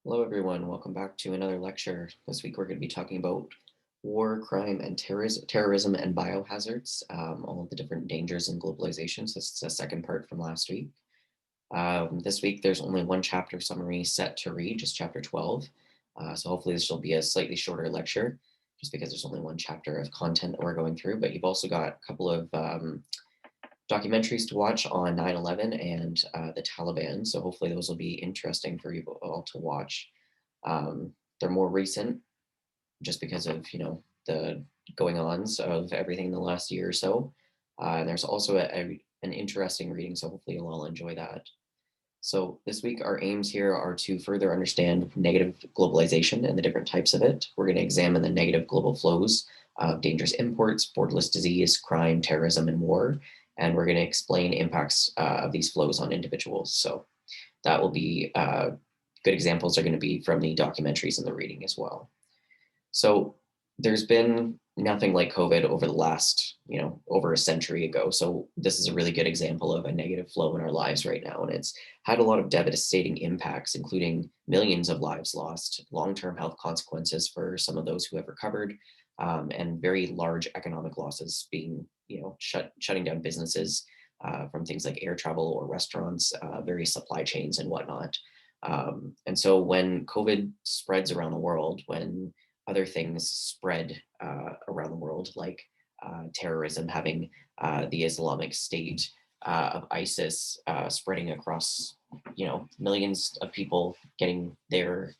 Hello, everyone. Welcome back to another lecture. This week, we're going to be talking about war, crime, and terrorism and biohazards, all of the different dangers in globalization. So, this is the second part from last week. This week, there's only one chapter summary set to read, just chapter 12. So, hopefully, this will be a slightly shorter lecture, just because there's only one chapter of content that we're going through. But you've also got a couple of documentaries to watch on 9/11 and the Taliban. So hopefully those will be interesting for you all to watch. They're more recent just because of, the going ons of everything in the last year or so. And there's also an interesting reading, so hopefully you'll all enjoy that. So this week, our aims here are to further understand negative globalization and the different types of it. We're going to examine the negative global flows of dangerous imports, borderless disease, crime, terrorism, and war. And we're going to explain impacts of these flows on individuals. So that will be good examples are going to be from the documentaries and the reading as well. So there's been nothing like COVID over the last, over a century ago. So this is a really good example of a negative flow in our lives right now. And it's had a lot of devastating impacts, including millions of lives lost, long-term health consequences for some of those who have recovered, and very large economic losses being, shutting down businesses from things like air travel or restaurants, various supply chains and whatnot. And so when COVID spreads around the world, when other things spread around the world, like terrorism, having the Islamic State of ISIS spreading across, millions of people getting their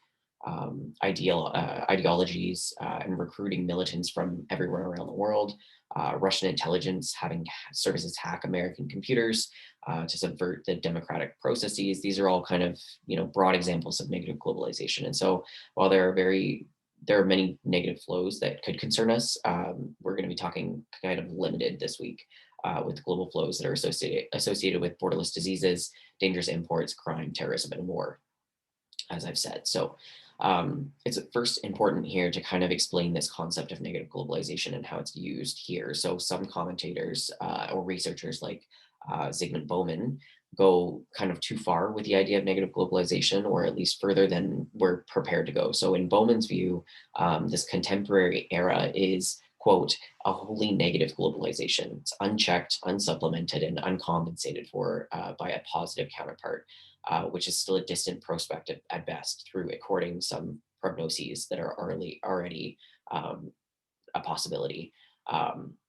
ideologies and recruiting militants from everywhere around the world. Russian intelligence having services hack American computers to subvert the democratic processes. These are all kind of, broad examples of negative globalization. And so while there are many negative flows that could concern us. We're going to be talking kind of limited this week with global flows that are associated with borderless diseases, dangerous imports, crime, terrorism, and war, as I've said. So it's first important here to kind of explain this concept of negative globalization and how it's used here. So some commentators or researchers like Zygmunt Bauman go kind of too far with the idea of negative globalization, or at least further than we're prepared to go. So in Bowman's view, this contemporary era is, quote, a wholly negative globalization. It's unchecked, unsupplemented, and uncompensated for by a positive counterpart, which is still a distant prospect at best, through according some prognoses that are already a possibility.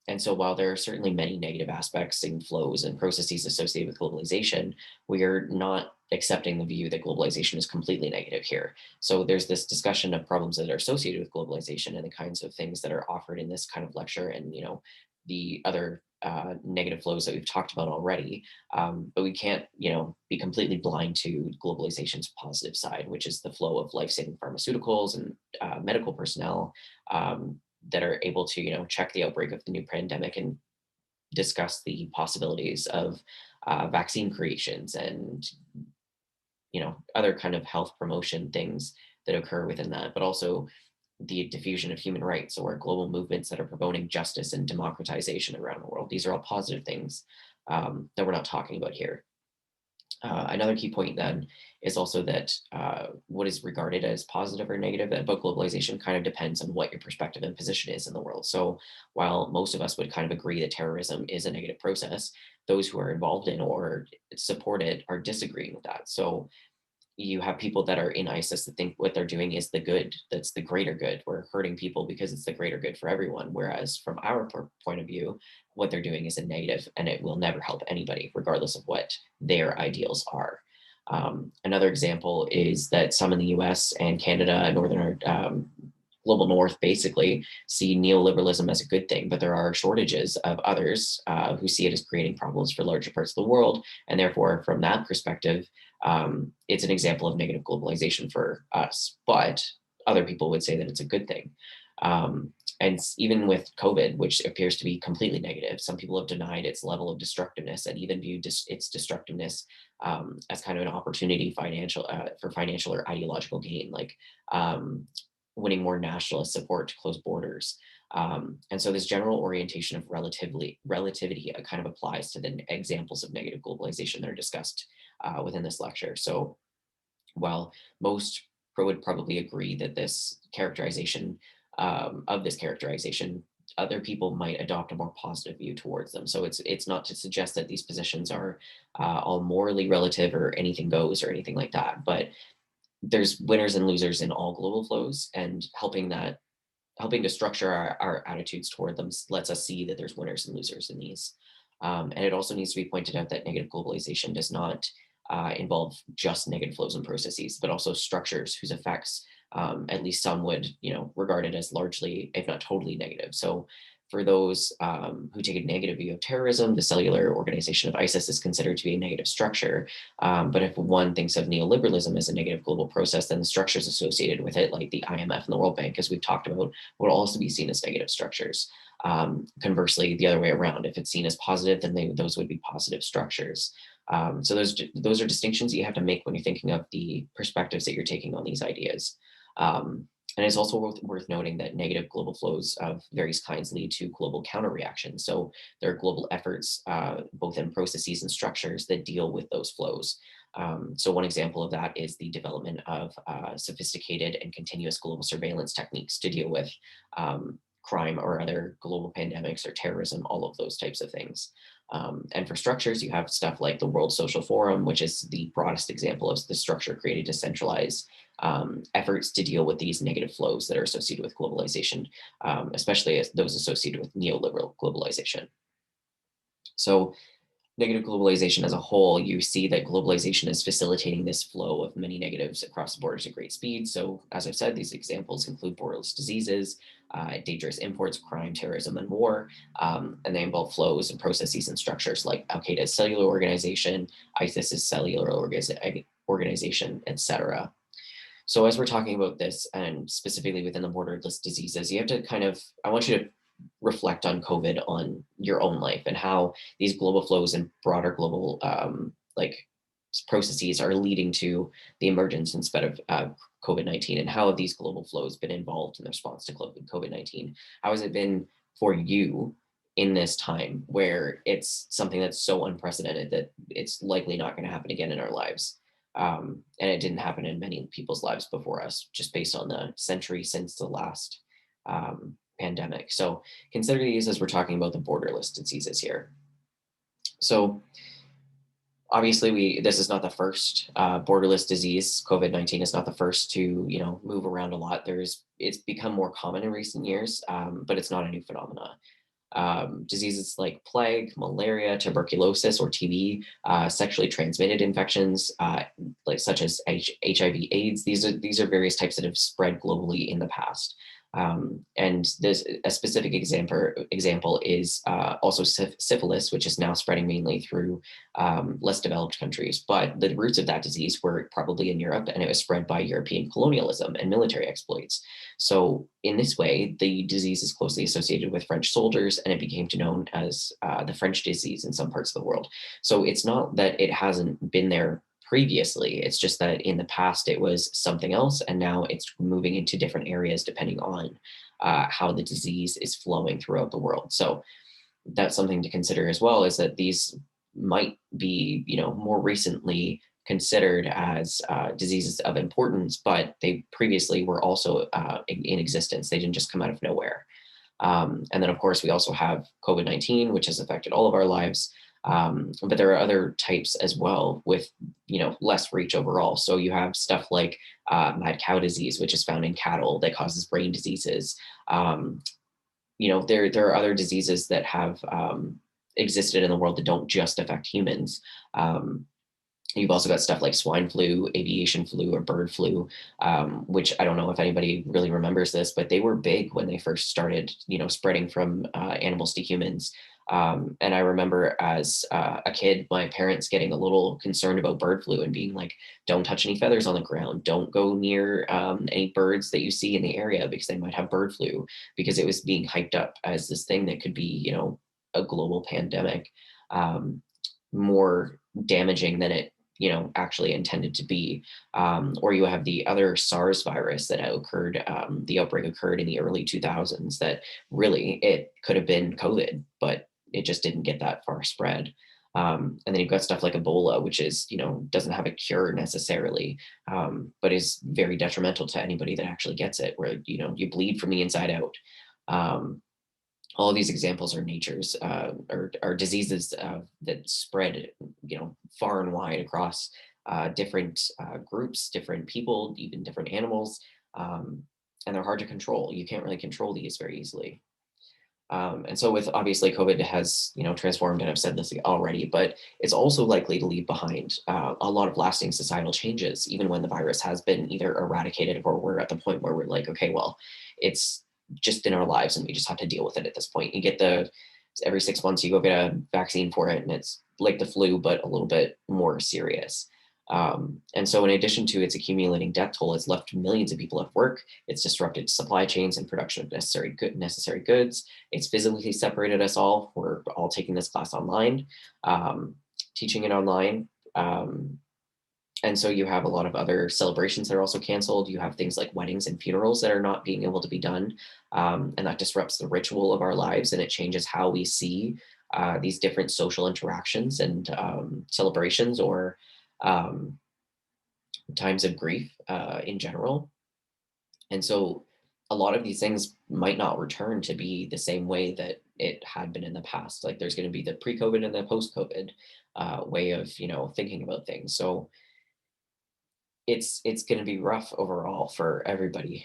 And so while there are certainly many negative aspects and flows and processes associated with globalization, we are not accepting the view that globalization is completely negative here. So there's this discussion of problems that are associated with globalization and the kinds of things that are offered in this kind of lecture and, the other negative flows that we've talked about already. But we can't, be completely blind to globalization's positive side, which is the flow of life-saving pharmaceuticals and medical personnel, that are able to, check the outbreak of the new pandemic and discuss the possibilities of vaccine creations and, other kind of health promotion things that occur within that, but also the diffusion of human rights or global movements that are promoting justice and democratization around the world. These are all positive things that we're not talking about here. Another key point then is also that what is regarded as positive or negative about globalization kind of depends on what your perspective and position is in the world. So while most of us would kind of agree that terrorism is a negative process, those who are involved in or support it are disagreeing with that. So you have people that are in ISIS that think what they're doing is the good, that's the greater good. We're hurting people because it's the greater good for everyone. Whereas from our point of view, what they're doing is a negative and it will never help anybody, regardless of what their ideals are. Another example is that some in the US and Canada, Northern global north basically see neoliberalism as a good thing, but there are shortages of others who see it as creating problems for larger parts of the world. And therefore, from that perspective, it's an example of negative globalization for us. But other people would say that it's a good thing. And even with COVID, which appears to be completely negative, some people have denied its level of destructiveness and even viewed its destructiveness as kind of an opportunity for financial or ideological gain, like winning more nationalist support to close borders. And so this general orientation of relativity kind of applies to the examples of negative globalization that are discussed within this lecture. So while most would probably agree that this characterization of this characterization, other people might adopt a more positive view towards them. So it's not to suggest that these positions are all morally relative or anything goes or anything like that, but there's winners and losers in all global flows, and helping to structure our attitudes toward them lets us see that there's winners and losers in these. And it also needs to be pointed out that negative globalization does not involve just negative flows and processes, but also structures whose effects, at least some would, regard it as largely, if not totally negative. So for those who take a negative view of terrorism, the cellular organization of ISIS is considered to be a negative structure. But if one thinks of neoliberalism as a negative global process, then the structures associated with it, like the IMF and the World Bank, as we've talked about, will also be seen as negative structures. Conversely, the other way around, if it's seen as positive, then those would be positive structures. So those are distinctions that you have to make when you're thinking of the perspectives that you're taking on these ideas. And it's also worth noting that negative global flows of various kinds lead to global counter reactions. So there are global efforts, both in processes and structures, that deal with those flows. So one example of that is the development of sophisticated and continuous global surveillance techniques to deal with crime or other global pandemics or terrorism, all of those types of things. And for structures, you have stuff like the World Social Forum, which is the broadest example of the structure created to centralize efforts to deal with these negative flows that are associated with globalization, especially as those associated with neoliberal globalization. So negative globalization as a whole, you see that globalization is facilitating this flow of many negatives across borders at great speed. So as I've said, these examples include borderless diseases, dangerous imports, crime, terrorism, and war. And they involve flows and processes and structures like Al-Qaeda's cellular organization, ISIS's cellular organization, etc. So as we're talking about this, and specifically within the borderless diseases, you have to I want you to reflect on COVID on your own life and how these global flows and broader global processes are leading to the emergence instead of COVID-19, and how have these global flows been involved in the response to COVID-19? How has it been for you in this time where it's something that's so unprecedented that it's likely not going to happen again in our lives? And it didn't happen in many people's lives before us, just based on the century since the last pandemic. So consider these as we're talking about the borderless diseases here. So obviously, this is not the first borderless disease. COVID-19 is not the first to move around a lot. It's become more common in recent years, but it's not a new phenomenon. Diseases like plague, malaria, tuberculosis, or TB, sexually transmitted infections, such as HIV/AIDS. These are various types that have spread globally in the past. And there's a specific example is also syphilis, which is now spreading mainly through less developed countries. But the roots of that disease were probably in Europe, and it was spread by European colonialism and military exploits. So in this way, the disease is closely associated with French soldiers, and it became known as the French disease in some parts of the world. So it's not that it hasn't been there previously. It's just that in the past it was something else, and now it's moving into different areas depending on how the disease is flowing throughout the world. So that's something to consider as well, is that these might be, more recently considered as diseases of importance, but they previously were also in existence. They didn't just come out of nowhere. And then, of course, we also have COVID-19, which has affected all of our lives. But there are other types as well with, less reach overall. So you have stuff like mad cow disease, which is found in cattle that causes brain diseases. There are other diseases that have existed in the world that don't just affect humans. You've also got stuff like swine flu, aviation flu, or bird flu, which I don't know if anybody really remembers this, but they were big when they first started, spreading from animals to humans. And I remember as a kid, my parents getting a little concerned about bird flu and being like, don't touch any feathers on the ground. Don't go near any birds that you see in the area because they might have bird flu, because it was being hyped up as this thing that could be, a global pandemic, more damaging than it actually intended to be. Or you have the other SARS virus that occurred, the outbreak occurred in the early 2000s, that really it could have been COVID, but it just didn't get that far spread. And then you've got stuff like Ebola, which is, doesn't have a cure necessarily, but is very detrimental to anybody that actually gets it, where, you bleed from the inside out. Um, all of these examples are nature's or diseases that spread, far and wide across different groups, different people, even different animals, um, and they're hard to control. You can't really control these very easily. And so with obviously COVID has, transformed, and I've said this already, but it's also likely to leave behind a lot of lasting societal changes, even when the virus has been either eradicated or we're at the point where we're like, okay, well, it's just in our lives and we just have to deal with it at this point. You get every 6 months you go get a vaccine for it, and it's like the flu, but a little bit more serious. And so in addition to its accumulating death toll, it's left millions of people at work. It's disrupted supply chains and production of necessary goods. It's physically separated us all. We're all taking this class online, teaching it online. And so you have a lot of other celebrations that are also canceled. You have things like weddings and funerals that are not being able to be done. And that disrupts the ritual of our lives, and it changes how we see these different social interactions and celebrations, or um, times of grief in general. And so a lot of these things might not return to be the same way that it had been in the past. Like there's going to be the pre-COVID and the post-COVID way of, thinking about things. So it's going to be rough overall for everybody.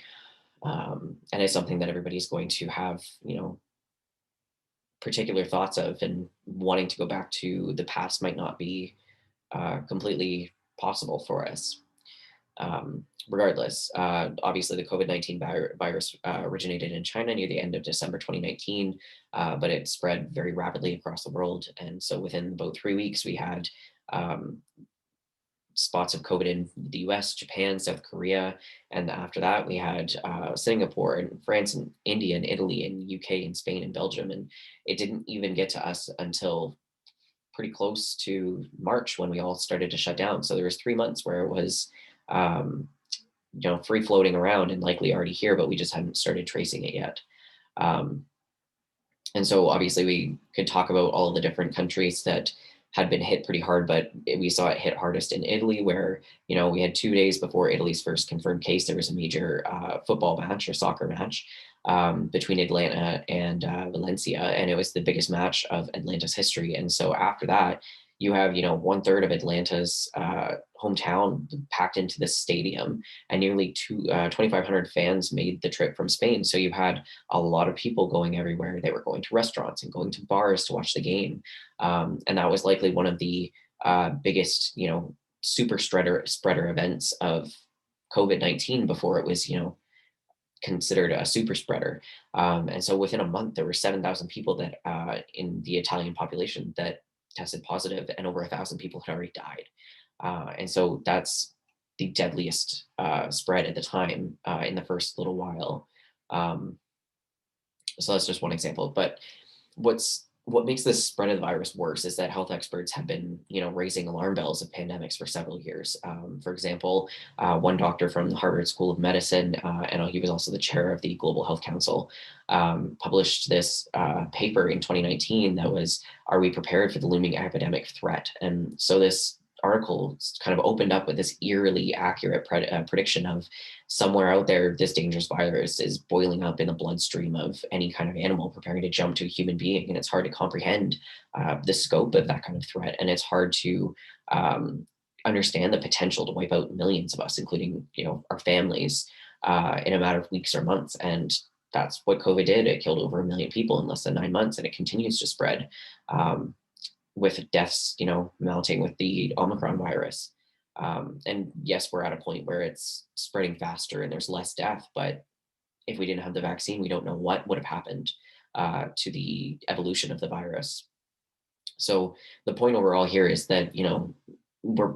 And it's something that everybody's going to have, particular thoughts of, and wanting to go back to the past might not be completely possible for us. Regardless, obviously the COVID-19 virus originated in China near the end of December 2019, but it spread very rapidly across the world. And so within about 3 weeks, we had um, spots of COVID in the US, Japan, South Korea. And after that, we had Singapore and France and India and Italy and UK and Spain and Belgium. And it didn't even get to us until pretty close to March, when we all started to shut down. So there was 3 months where it was, um, free floating around and likely already here, but we just hadn't started tracing it yet. Um, and so obviously we could talk about all the different countries that had been hit pretty hard, but we saw it hit hardest in Italy, where, we had 2 days before Italy's first confirmed case, there was a major football match or soccer match between Atlanta and Valencia, and it was the biggest match of Atlanta's history. And so after that, you have, 1/3 of Atlanta's hometown packed into this stadium, and nearly 2,500 fans made the trip from Spain. So you had a lot of people going everywhere. They were going to restaurants and going to bars to watch the game. And that was likely one of the biggest, super spreader events of COVID-19 before it was, considered a super spreader. And so within a month, there were 7,000 people that in the Italian population that tested positive, and over 1,000 people had already died. And so that's the deadliest spread at the time in the first little while. Um, so that's just one example. But what makes this spread of the virus worse is that health experts have been, raising alarm bells of pandemics for several years. For example, one doctor from the Harvard School of Medicine, and he was also the chair of the Global Health Council, published this paper in 2019 that was, "Are we prepared for the looming epidemic threat?" And so this article kind of opened up with this eerily accurate prediction of, somewhere out there, this dangerous virus is boiling up in the bloodstream of any kind of animal preparing to jump to a human being. And it's hard to comprehend the scope of that kind of threat. And it's hard to understand the potential to wipe out millions of us, including, our families, in a matter of weeks or months. And that's what COVID did. It killed over 1 million people in less than 9 months, and it continues to spread. With deaths, mounting with the Omicron virus. And yes, we're at a point where it's spreading faster and there's less death, but if we didn't have the vaccine, we don't know what would have happened to the evolution of the virus. So the point overall here is that, we're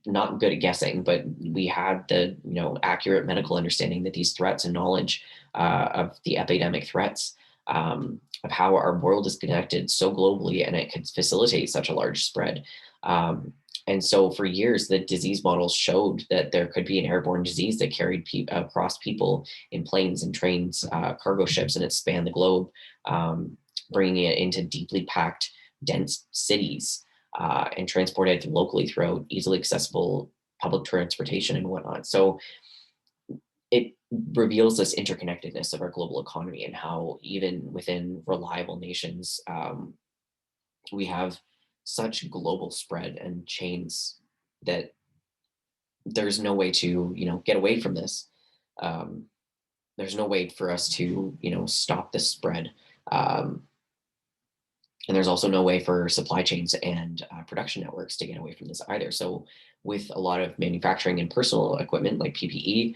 not good at guessing, but we had the, accurate medical understanding that these threats and knowledge of the epidemic threats, of how our world is connected so globally, and it could facilitate such a large spread. And so for years, the disease models showed that there could be an airborne disease that carried across people in planes and trains, cargo ships, and it spanned the globe, bringing it into deeply packed, dense cities. and transported locally throughout easily accessible public transportation and whatnot. So it reveals this interconnectedness of our global economy and how even within reliable nations, we have such global spread and chains that there's no way to get away from this. Um, there's no way for us to stop this spread. Um, and there's also no way for supply chains and production networks to get away from this either. So with a lot of manufacturing and personal equipment like PPE,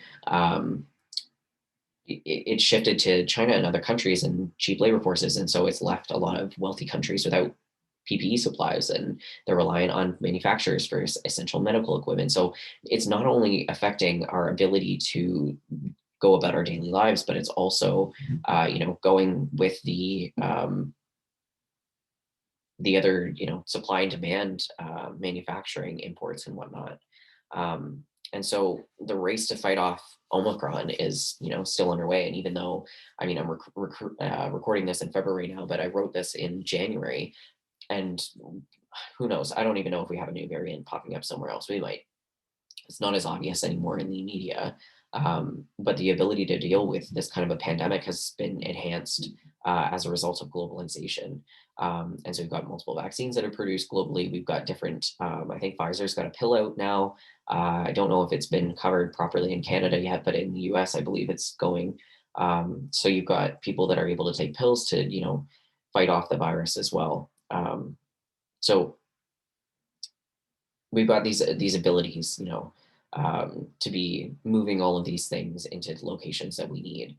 it shifted to China and other countries and cheap labor forces. And so it's left a lot of wealthy countries without PPE supplies, and they're reliant on manufacturers for essential medical equipment. So it's not only affecting our ability to go about our daily lives, but it's also, going with the other, supply and demand, manufacturing imports and whatnot. Um, and so the race to fight off Omicron is, still underway. And even though, I mean, I'm recording this in February now, but I wrote this in January, and who knows? I don't even know if we have a new variant popping up somewhere else. We might. It's not as obvious anymore in the media. But the ability to deal with this kind of a pandemic has been enhanced as a result of globalization. And so we've got multiple vaccines that are produced globally. We've got different, I think Pfizer's got a pill out now. I don't know if it's been covered properly in Canada yet, but in the US, I believe it's going. So you've got people that are able to take pills to, fight off the virus as well. So we've got these abilities, to be moving all of these things into locations that we need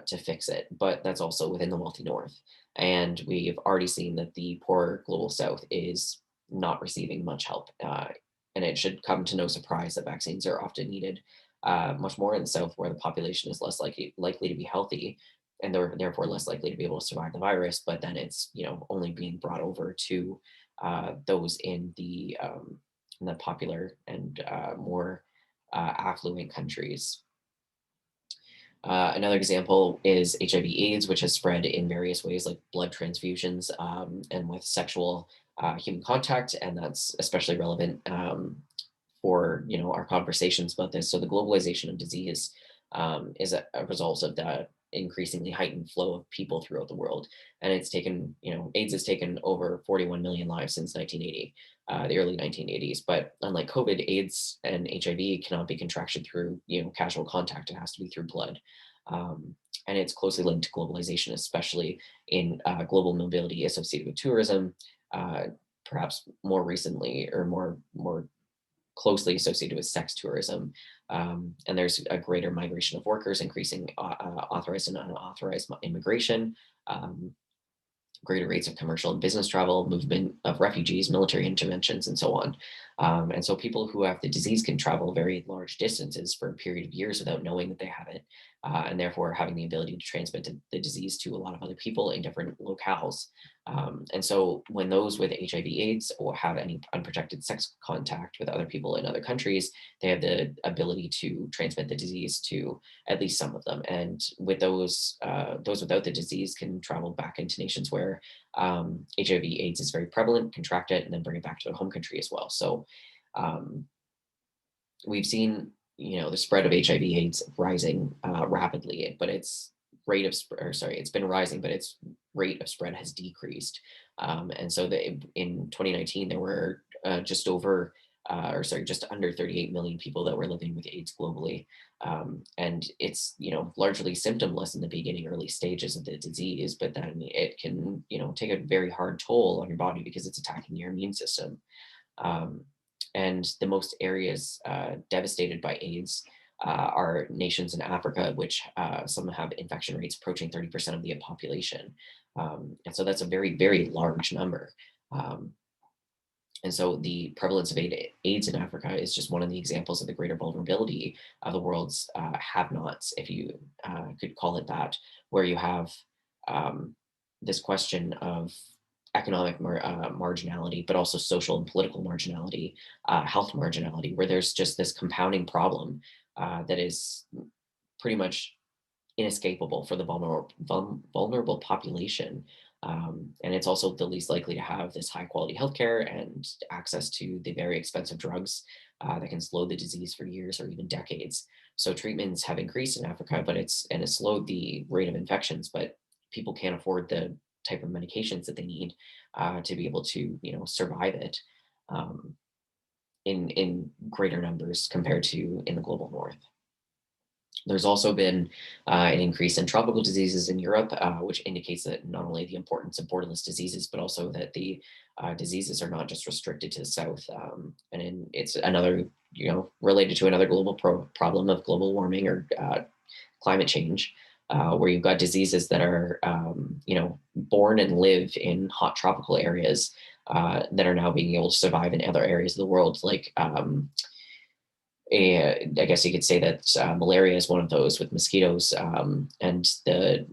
to fix it. But that's also within the wealthy north, and we've already seen that the poor global south is not receiving much help. And it should come to no surprise that vaccines are often needed much more in the south, where the population is less likely to be healthy, and they're therefore less likely to be able to survive the virus. But then it's only being brought over to those in the popular and more affluent countries. Another example is HIV/AIDS, which has spread in various ways, like blood transfusions and with sexual human contact, and that's especially relevant for our conversations about this. So the globalization of disease is a result of the increasingly heightened flow of people throughout the world, and it's taken AIDS has taken over 41 million lives since 1980, the early 1980s. But unlike COVID, AIDS and HIV cannot be contracted through casual contact. It has to be through blood. And it's closely linked to globalization, especially in global mobility associated with tourism, uh, perhaps more recently or more closely associated with sex tourism. And there's a greater migration of workers, increasing authorized and unauthorized immigration, um, greater rates of commercial and business travel, movement of refugees, military interventions, and so on. And so people who have the disease can travel very large distances for a period of years without knowing that they have it, and therefore having the ability to transmit the disease to a lot of other people in different locales. And so when those with HIV/AIDS or have any unprotected sex contact with other people in other countries, they have the ability to transmit the disease to at least some of them. And with those without the disease can travel back into nations where HIV/AIDS is very prevalent, contract it, and then bring it back to their home country as well. So um, we've seen, the spread of HIV/AIDS rising rapidly, but its it's been rising, but its rate of spread has decreased. And so in 2019, there were just under 38 million people that were living with AIDS globally. And it's, largely symptomless in the beginning, early stages of the disease, but then it can, take a very hard toll on your body because it's attacking your immune system. Um, and the most areas devastated by AIDS are nations in Africa, which some have infection rates approaching 30% of the population. And so that's a very, very large number. Um, and so the prevalence of AIDS in Africa is just one of the examples of the greater vulnerability of the world's have-nots, if you could call it that, where you have um, this question of economic marginality, but also social and political marginality, health marginality, where there's just this compounding problem that is pretty much inescapable for the vulnerable population. And it's also the least likely to have this high quality healthcare and access to the very expensive drugs that can slow the disease for years or even decades. So treatments have increased in Africa, but it's slowed the rate of infections, but people can't afford the type of medications that they need to be able to, survive it um, in greater numbers compared to in the global north. There's also been an increase in tropical diseases in Europe, which indicates that not only the importance of borderless diseases, but also that the diseases are not just restricted to the south. It's another, related to another global problem of global warming or climate change, where you've got diseases that are, born and live in hot tropical areas that are now being able to survive in other areas of the world, like I guess you could say that malaria is one of those with mosquitoes, and I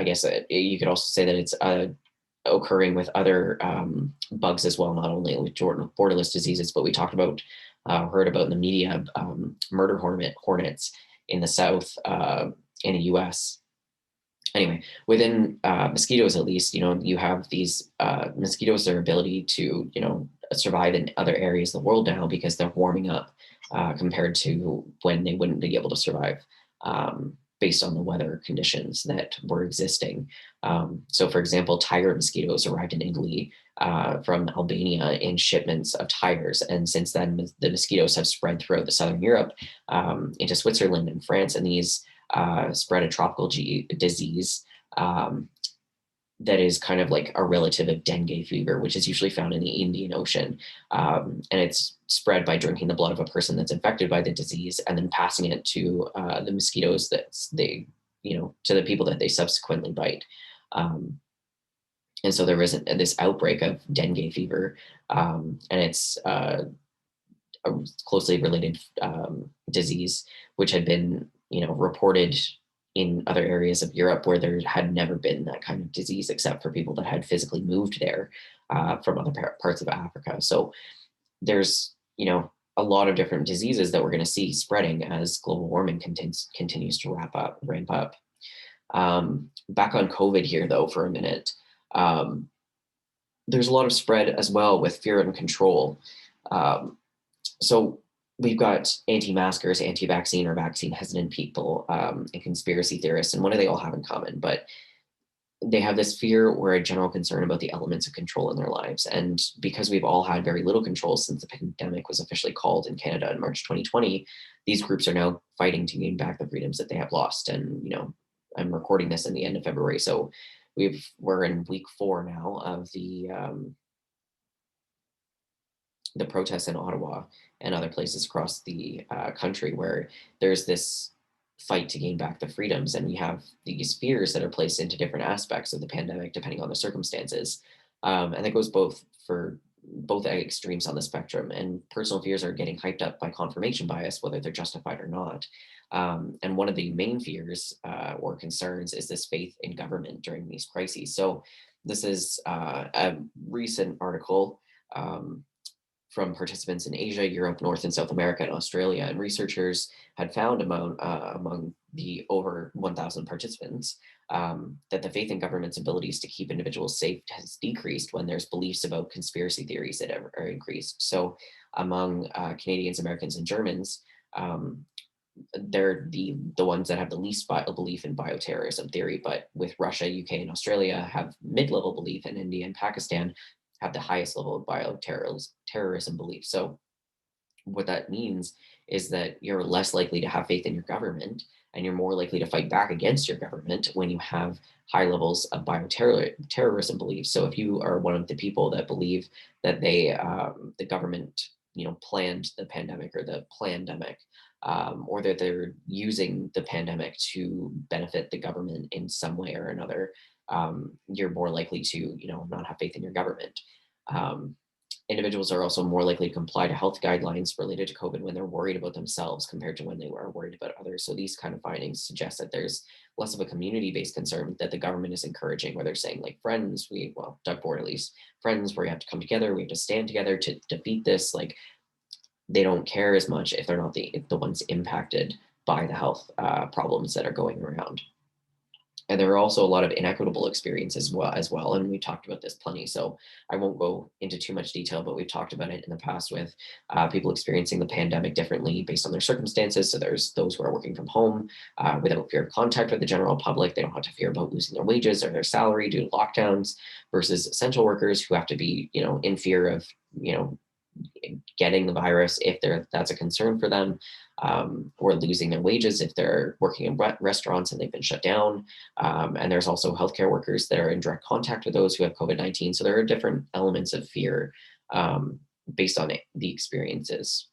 guess you could also say that it's occurring with other bugs as well, not only with borderless diseases, but we heard about in the media murder hornets in the south in the U.S. Anyway, within mosquitoes, at least, you have these mosquitoes, their ability to, survive in other areas of the world now because they're warming up compared to when they wouldn't be able to survive based on the weather conditions that were existing. So, for example, tiger mosquitoes arrived in Italy from Albania in shipments of tigers. And since then, the mosquitoes have spread throughout the southern Europe into Switzerland and France. And these spread a tropical disease that is kind of like a relative of dengue fever, which is usually found in the Indian Ocean. And it's spread by drinking the blood of a person that's infected by the disease and then passing it to the mosquitoes to the people that they subsequently bite. And so there was this outbreak of dengue fever, and it's a closely related disease, which had been, reported in other areas of Europe where there had never been that kind of disease, except for people that had physically moved there from other parts of Africa. So there's, a lot of different diseases that we're going to see spreading as global warming continues to ramp up. Back on COVID here, though, for a minute. There's a lot of spread as well with fear and control. Um, so we've got anti-maskers, anti-vaccine or vaccine hesitant people, and conspiracy theorists. And what do they all have in common? But they have this fear or a general concern about the elements of control in their lives. And because we've all had very little control since the pandemic was officially called in Canada in March 2020, these groups are now fighting to gain back the freedoms that they have lost. And, I'm recording this in the end of February. So we're in week 4 now of the protests in Ottawa and other places across the country where there's this fight to gain back the freedoms. And we have these fears that are placed into different aspects of the pandemic, depending on the circumstances. And that goes both for both extremes on the spectrum. And personal fears are getting hyped up by confirmation bias, whether they're justified or not. And one of the main fears or concerns is this faith in government during these crises. So this is a recent article from participants in Asia, Europe, North and South America, and Australia. And researchers had found among the over 1,000 participants that the faith in government's abilities to keep individuals safe has decreased when there's beliefs about conspiracy theories that are increased. So among Canadians, Americans, and Germans, they're the ones that have the least belief in bioterrorism theory, but with Russia, UK, and Australia have mid-level belief, and India and Pakistan have the highest level of bioterrorism belief. So what that means is that you're less likely to have faith in your government and you're more likely to fight back against your government when you have high levels of bioterrorism beliefs. So if you are one of the people that believe that the government, planned the pandemic or the plandemic, or that they're using the pandemic to benefit the government in some way or another, you're more likely to, not have faith in your government. Individuals are also more likely to comply to health guidelines related to COVID when they're worried about themselves compared to when they were worried about others. So these kind of findings suggest that there's less of a community-based concern that the government is encouraging, where they're saying like friends, Doug Ford at least, friends where you have to come together, we have to stand together to defeat this. Like they don't care as much if they're not the ones impacted by the health problems that are going around. And there are also a lot of inequitable experiences as well. And we talked about this plenty. So I won't go into too much detail, but we've talked about it in the past with people experiencing the pandemic differently based on their circumstances. So there's those who are working from home without fear of contact with the general public. They don't have to fear about losing their wages or their salary due to lockdowns, versus essential workers who have to be, in fear of, you know, getting the virus if that's a concern for them, or losing their wages if they're working in restaurants and they've been shut down. And there's also healthcare workers that are in direct contact with those who have COVID-19. So there are different elements of fear based on the experiences.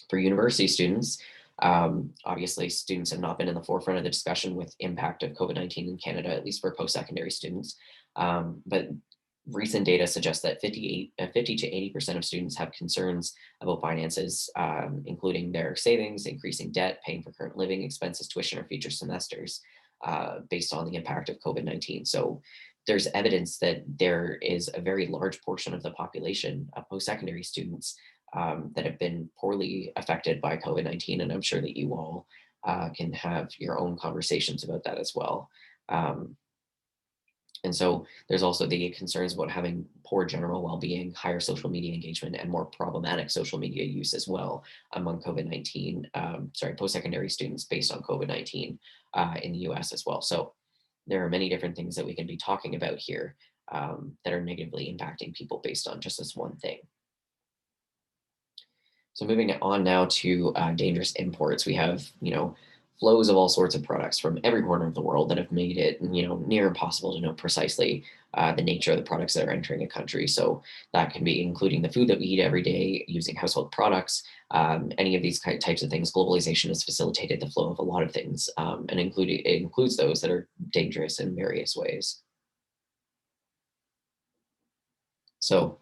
For university students, obviously students have not been in the forefront of the discussion with impact of COVID-19 in Canada, at least for post-secondary students. But recent data suggests that 50 to 80% of students have concerns about finances, including their savings, increasing debt, paying for current living expenses, tuition, or future semesters, based on the impact of COVID-19. So there's evidence that there is a very large portion of the population of post-secondary students that have been poorly affected by COVID-19. And I'm sure that you all can have your own conversations about that as well. And so there's also the concerns about having poor general well-being, higher social media engagement, and more problematic social media use as well among post-secondary students based on COVID-19 in the US as well. So there are many different things that we can be talking about here that are negatively impacting people based on just this one thing. So moving on now to dangerous imports, we have, flows of all sorts of products from every corner of the world that have made it, near impossible to know precisely the nature of the products that are entering a country. So that can be including the food that we eat every day, using household products, any of these types of things. Globalization has facilitated the flow of a lot of things, and it includes those that are dangerous in various ways. So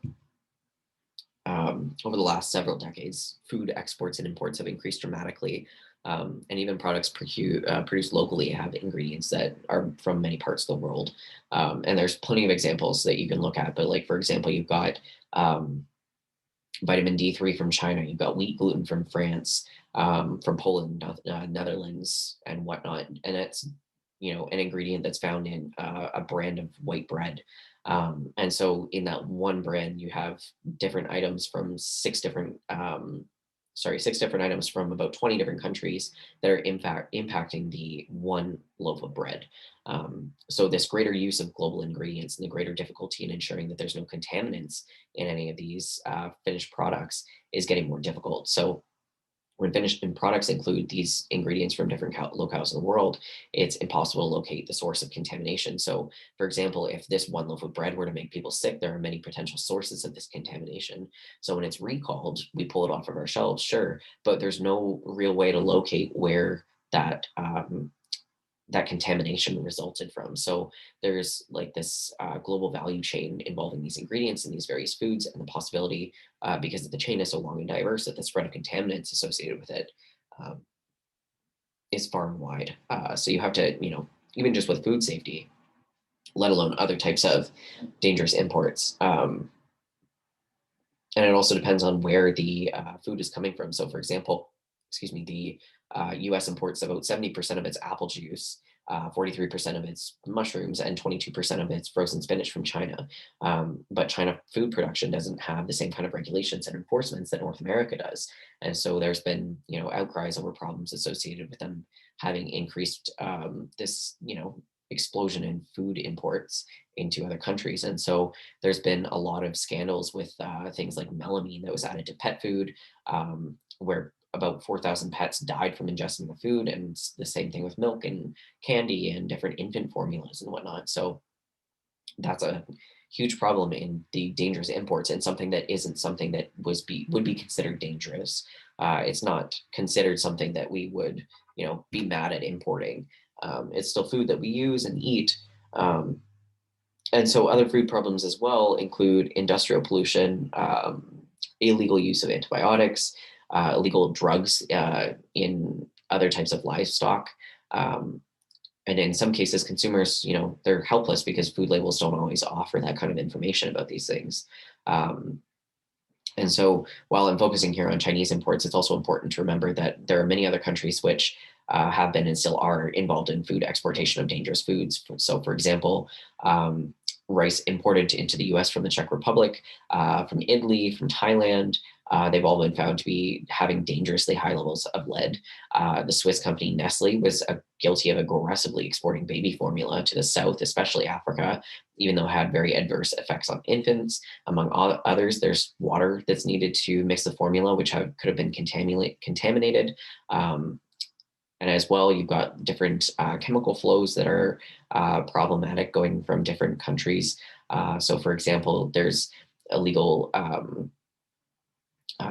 over the last several decades, food exports and imports have increased dramatically. And even products produced locally have ingredients that are from many parts of the world. And there's plenty of examples that you can look at. But, like, for example, you've got vitamin D3 from China, you've got wheat gluten from France, from Poland, Netherlands, and whatnot. And it's, an ingredient that's found in a brand of white bread. And so in that one brand, you have different items from six different items from about 20 different countries that are impacting the one loaf of bread. So this greater use of global ingredients and the greater difficulty in ensuring that there's no contaminants in any of these finished products is getting more difficult. So when finished products include these ingredients from different locales in the world, it's impossible to locate the source of contamination. So, for example, if this one loaf of bread were to make people sick, there are many potential sources of this contamination. So when it's recalled, we pull it off of our shelves, sure, but there's no real way to locate where that contamination resulted from. So there's like this global value chain involving these ingredients and these various foods, and the possibility, because the chain is so long and diverse, that the spread of contaminants associated with it um, is far and wide. So you have to, even just with food safety, let alone other types of dangerous imports. And it also depends on where the food is coming from. So, for example, the US imports about 70% of its apple juice, 43% of its mushrooms, and 22% of its frozen spinach from China. But China food production doesn't have the same kind of regulations and enforcements that North America does. And so there's been, outcries over problems associated with them having increased this, explosion in food imports into other countries. And so there's been a lot of scandals with things like melamine that was added to pet food, where about 4,000 pets died from ingesting the food, and it's the same thing with milk and candy and different infant formulas and whatnot. So that's a huge problem in the dangerous imports, and something that isn't something that would be considered dangerous. It's not considered something that we would, be mad at importing. It's still food that we use and eat. And so other food problems as well include industrial pollution, illegal use of antibiotics, illegal drugs in other types of livestock. And in some cases, consumers, they're helpless because food labels don't always offer that kind of information about these things. And so while I'm focusing here on Chinese imports, it's also important to remember that there are many other countries which have been and still are involved in food exportation of dangerous foods. So, for example, rice imported into the US from the Czech Republic, from Italy, from Thailand. They've all been found to be having dangerously high levels of lead. The Swiss company Nestle was guilty of aggressively exporting baby formula to the South, especially Africa, even though it had very adverse effects on infants. Among others, there's water that's needed to mix the formula, which could have been contaminated. Um, and as well, you've got different chemical flows that are problematic going from different countries. So, for example, there's illegal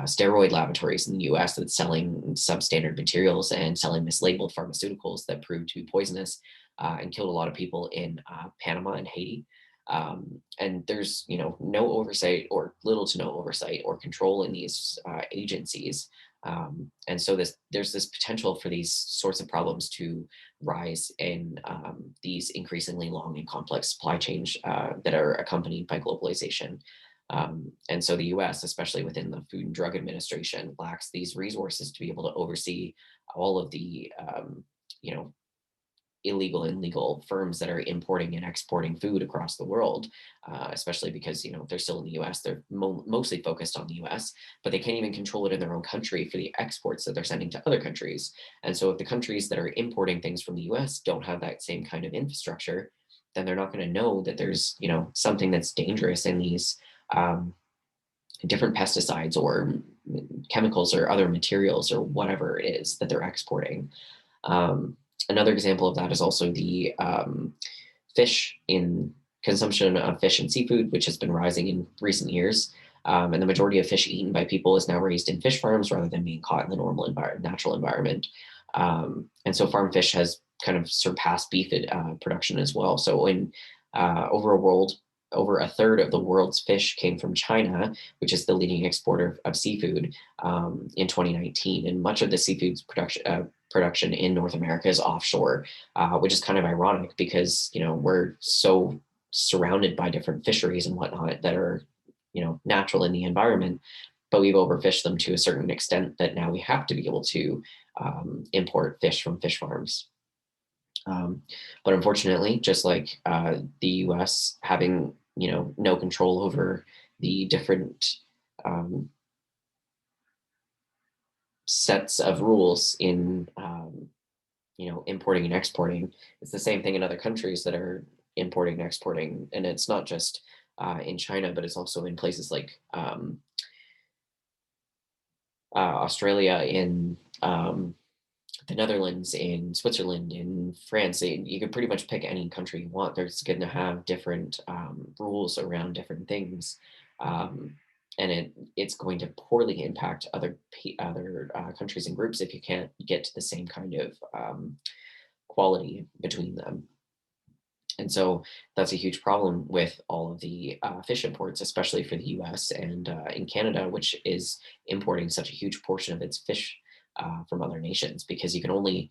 steroid laboratories in the US that's selling substandard materials and selling mislabeled pharmaceuticals that proved to be poisonous and killed a lot of people in Panama and Haiti. And there's no oversight or little to no oversight or control in these agencies. And so there's this potential for these sorts of problems to rise in these increasingly long and complex supply chains that are accompanied by globalization. And so the US, especially within the Food and Drug Administration, lacks these resources to be able to oversee all of the, you know, illegal and legal firms that are importing and exporting food across the world, especially because they're still in the U.S. They're mostly focused on the U.S., but they can't even control it in their own country for the exports that they're sending to other countries. And so, if the countries that are importing things from the U.S. don't have that same kind of infrastructure, then they're not going to know that there's something that's dangerous in these um, different pesticides or chemicals or other materials or whatever it is that they're exporting. Um, Another example of that is also the fish in consumption of fish and seafood, which has been rising in recent years. And the majority of fish eaten by people is now raised in fish farms rather than being caught in the normal natural environment. And so farm fish has kind of surpassed beef production as well. So in over a third of the world's fish came from China, which is the leading exporter of seafood in 2019. And much of the seafood production in North America is offshore, which is kind of ironic because we're so surrounded by different fisheries and whatnot that are natural in the environment, but we've overfished them to a certain extent that now we have to be able to import fish from fish farms. But unfortunately, just like the U.S. having no control over the different um, sets of rules in importing and exporting, it's the same thing in other countries that are importing and exporting, and it's not just in China, but it's also in places like Australia, in the Netherlands, in Switzerland, in France. You could pretty much pick any country you want. There's going to have different rules around different things, um, and it's going to poorly impact other countries and groups if you can't get to the same kind of quality between them. And so that's a huge problem with all of the fish imports, especially for the US and in Canada, which is importing such a huge portion of its fish from other nations because you can only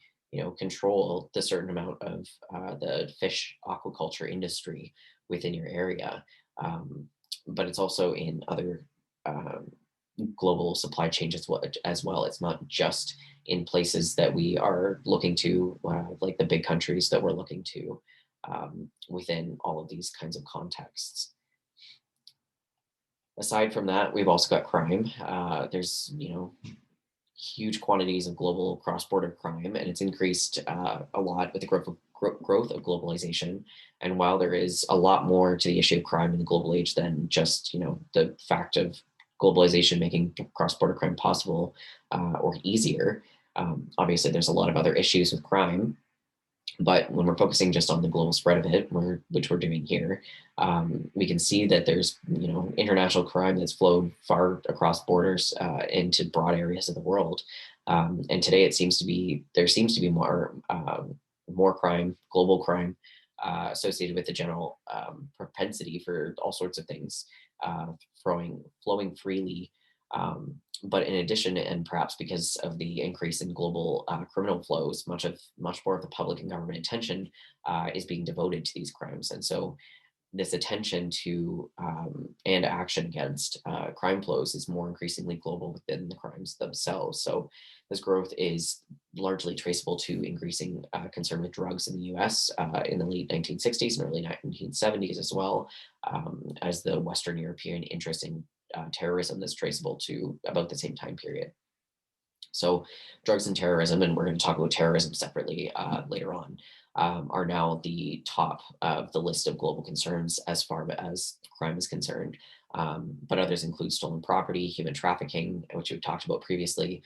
control the certain amount of the fish aquaculture industry within your area. Um, but it's also in other um, global supply chains as well. It's not just in places that we are looking to, like the big countries that we're looking to within all of these kinds of contexts. Aside from that, we've also got crime. There's huge quantities of global cross-border crime, and it's increased a lot with the growth of globalization. And while there is a lot more to the issue of crime in the global age than just the fact of globalization making cross-border crime possible or easier, obviously there's a lot of other issues with crime. But when we're focusing just on the global spread of it, which we're doing here, we can see that there's international crime that's flowed far across borders into broad areas of the world. And today there seems to be more crime, global crime, associated with the general propensity for all sorts of things flowing freely. But in addition, and perhaps because of the increase in global criminal flows, much more of the public and government attention is being devoted to these crimes. And so this attention to and action against crime flows is more increasingly global within the crimes themselves. So this growth is largely traceable to increasing concern with drugs in the US in the late 1960s and early 1970s, as well as the Western European interest in terrorism that's traceable to about the same time period. So, drugs and terrorism, and we're going to talk about terrorism separately later on, are now the top of the list of global concerns as far as crime is concerned. But others include stolen property, human trafficking, which we've talked about previously,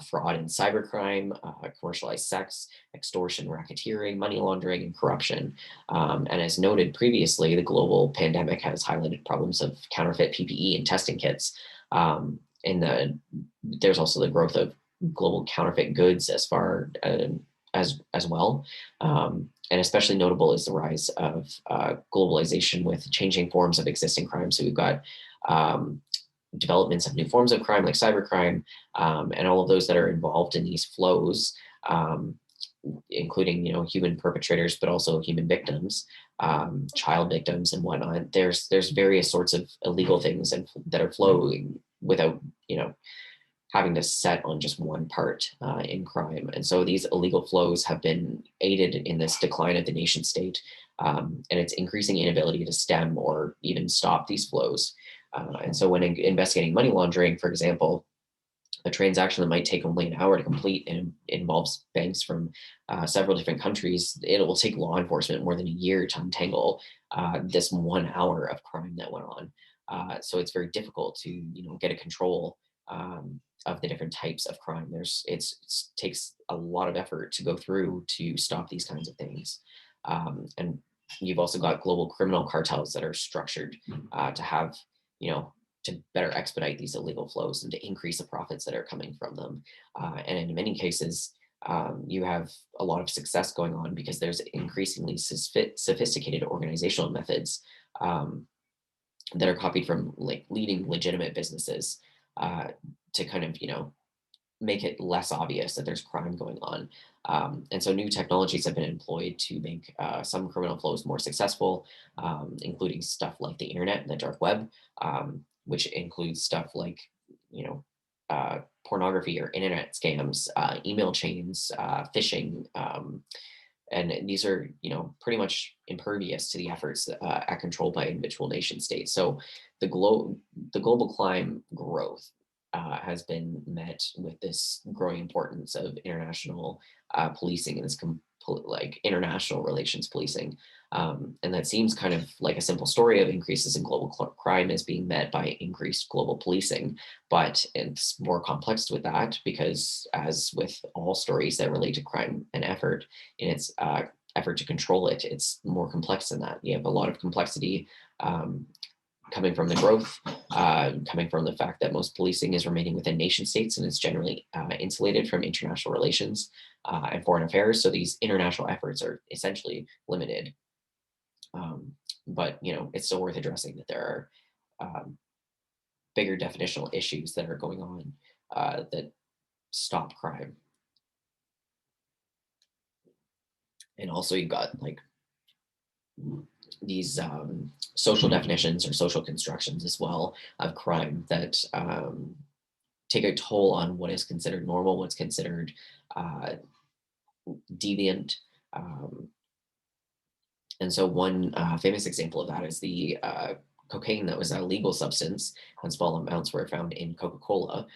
fraud and cybercrime, commercialized sex, extortion, racketeering, money laundering, and corruption. And as noted previously, the global pandemic has highlighted problems of counterfeit PPE and testing kits. There's also the growth of global counterfeit goods as well. And especially notable is the rise of globalization with changing forms of existing crime. So we've got developments of new forms of crime like cybercrime, and all of those that are involved in these flows, including human perpetrators, but also human victims, child victims, and whatnot. There's various sorts of illegal things that are flowing without having to set on just one part in crime. And so these illegal flows have been aided in this decline of the nation state and its increasing inability to stem or even stop these flows. And so when investigating money laundering, for example, a transaction that might take only an hour to complete and involves banks from several different countries, it will take law enforcement more than a year to untangle this 1 hour of crime that went on. So it's very difficult to get a control of the different types of crime. It takes a lot of effort to go through to stop these kinds of things. And you've also got global criminal cartels that are structured to have, to better expedite these illegal flows and to increase the profits that are coming from them. And in many cases, you have a lot of success going on because there's increasingly sophisticated organizational methods that are copied from like leading legitimate businesses to kind of make it less obvious that there's crime going on. And so new technologies have been employed to make some criminal flows more successful, including stuff like the internet and the dark web, which includes stuff like, pornography or internet scams, email chains, phishing. And these are, pretty much impervious to the efforts at control by individual nation states. So the global crime growth has been met with this growing importance of international policing and this like international relations policing. And that seems kind of like a simple story of increases in global crime is being met by increased global policing, but it's more complex with that because, as with all stories that relate to crime and effort, in its effort to control it, it's more complex than that. You have a lot of complexity coming from the growth, coming from the fact that most policing is remaining within nation states and it's generally insulated from international relations and foreign affairs. So these international efforts are essentially limited. But it's still worth addressing that there are bigger definitional issues that are going on that stop crime. And also you've got like these social definitions or social constructions as well of crime that take a toll on what is considered normal, what's considered deviant. And so one famous example of that is the cocaine that was a legal substance when small amounts were found in Coca-Cola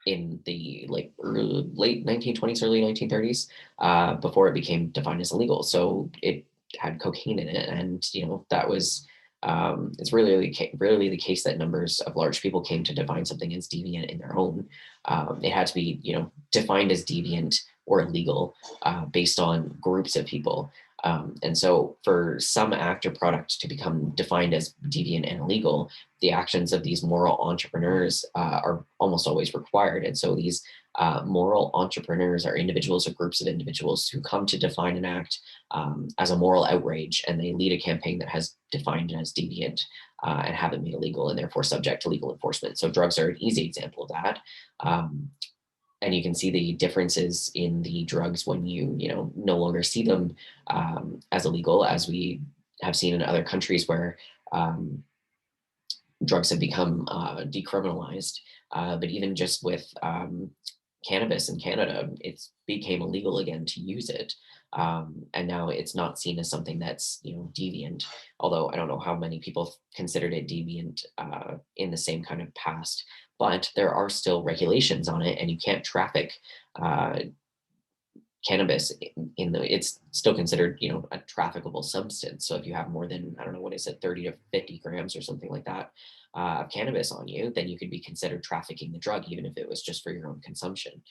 in the late 1920s, early 1930s, before it became defined as illegal. So it had cocaine in it, and that was it's rarely the case that numbers of large people came to define something as deviant in their own. It had to be defined as deviant or illegal based on groups of people. And so for some act or product to become defined as deviant and illegal, the actions of these moral entrepreneurs are almost always required. And so these moral entrepreneurs are individuals or groups of individuals who come to define an act as a moral outrage, and they lead a campaign that has defined it as deviant and have it made illegal and therefore subject to legal enforcement. So drugs are an easy example of that. And you can see the differences in the drugs when you no longer see them as illegal, as we have seen in other countries where drugs have become decriminalized. But even just with cannabis in Canada, it's became illegal again to use it, and now it's not seen as something that's deviant. Although I don't know how many people considered it deviant in the same kind of past, but there are still regulations on it, and you can't traffic uh, cannabis in the it's still considered a trafficable substance. So if you have more than, I don't know, what is it, 30 to 50 grams or something like that of cannabis on you, then you could be considered trafficking the drug, even if it was just for your own consumption.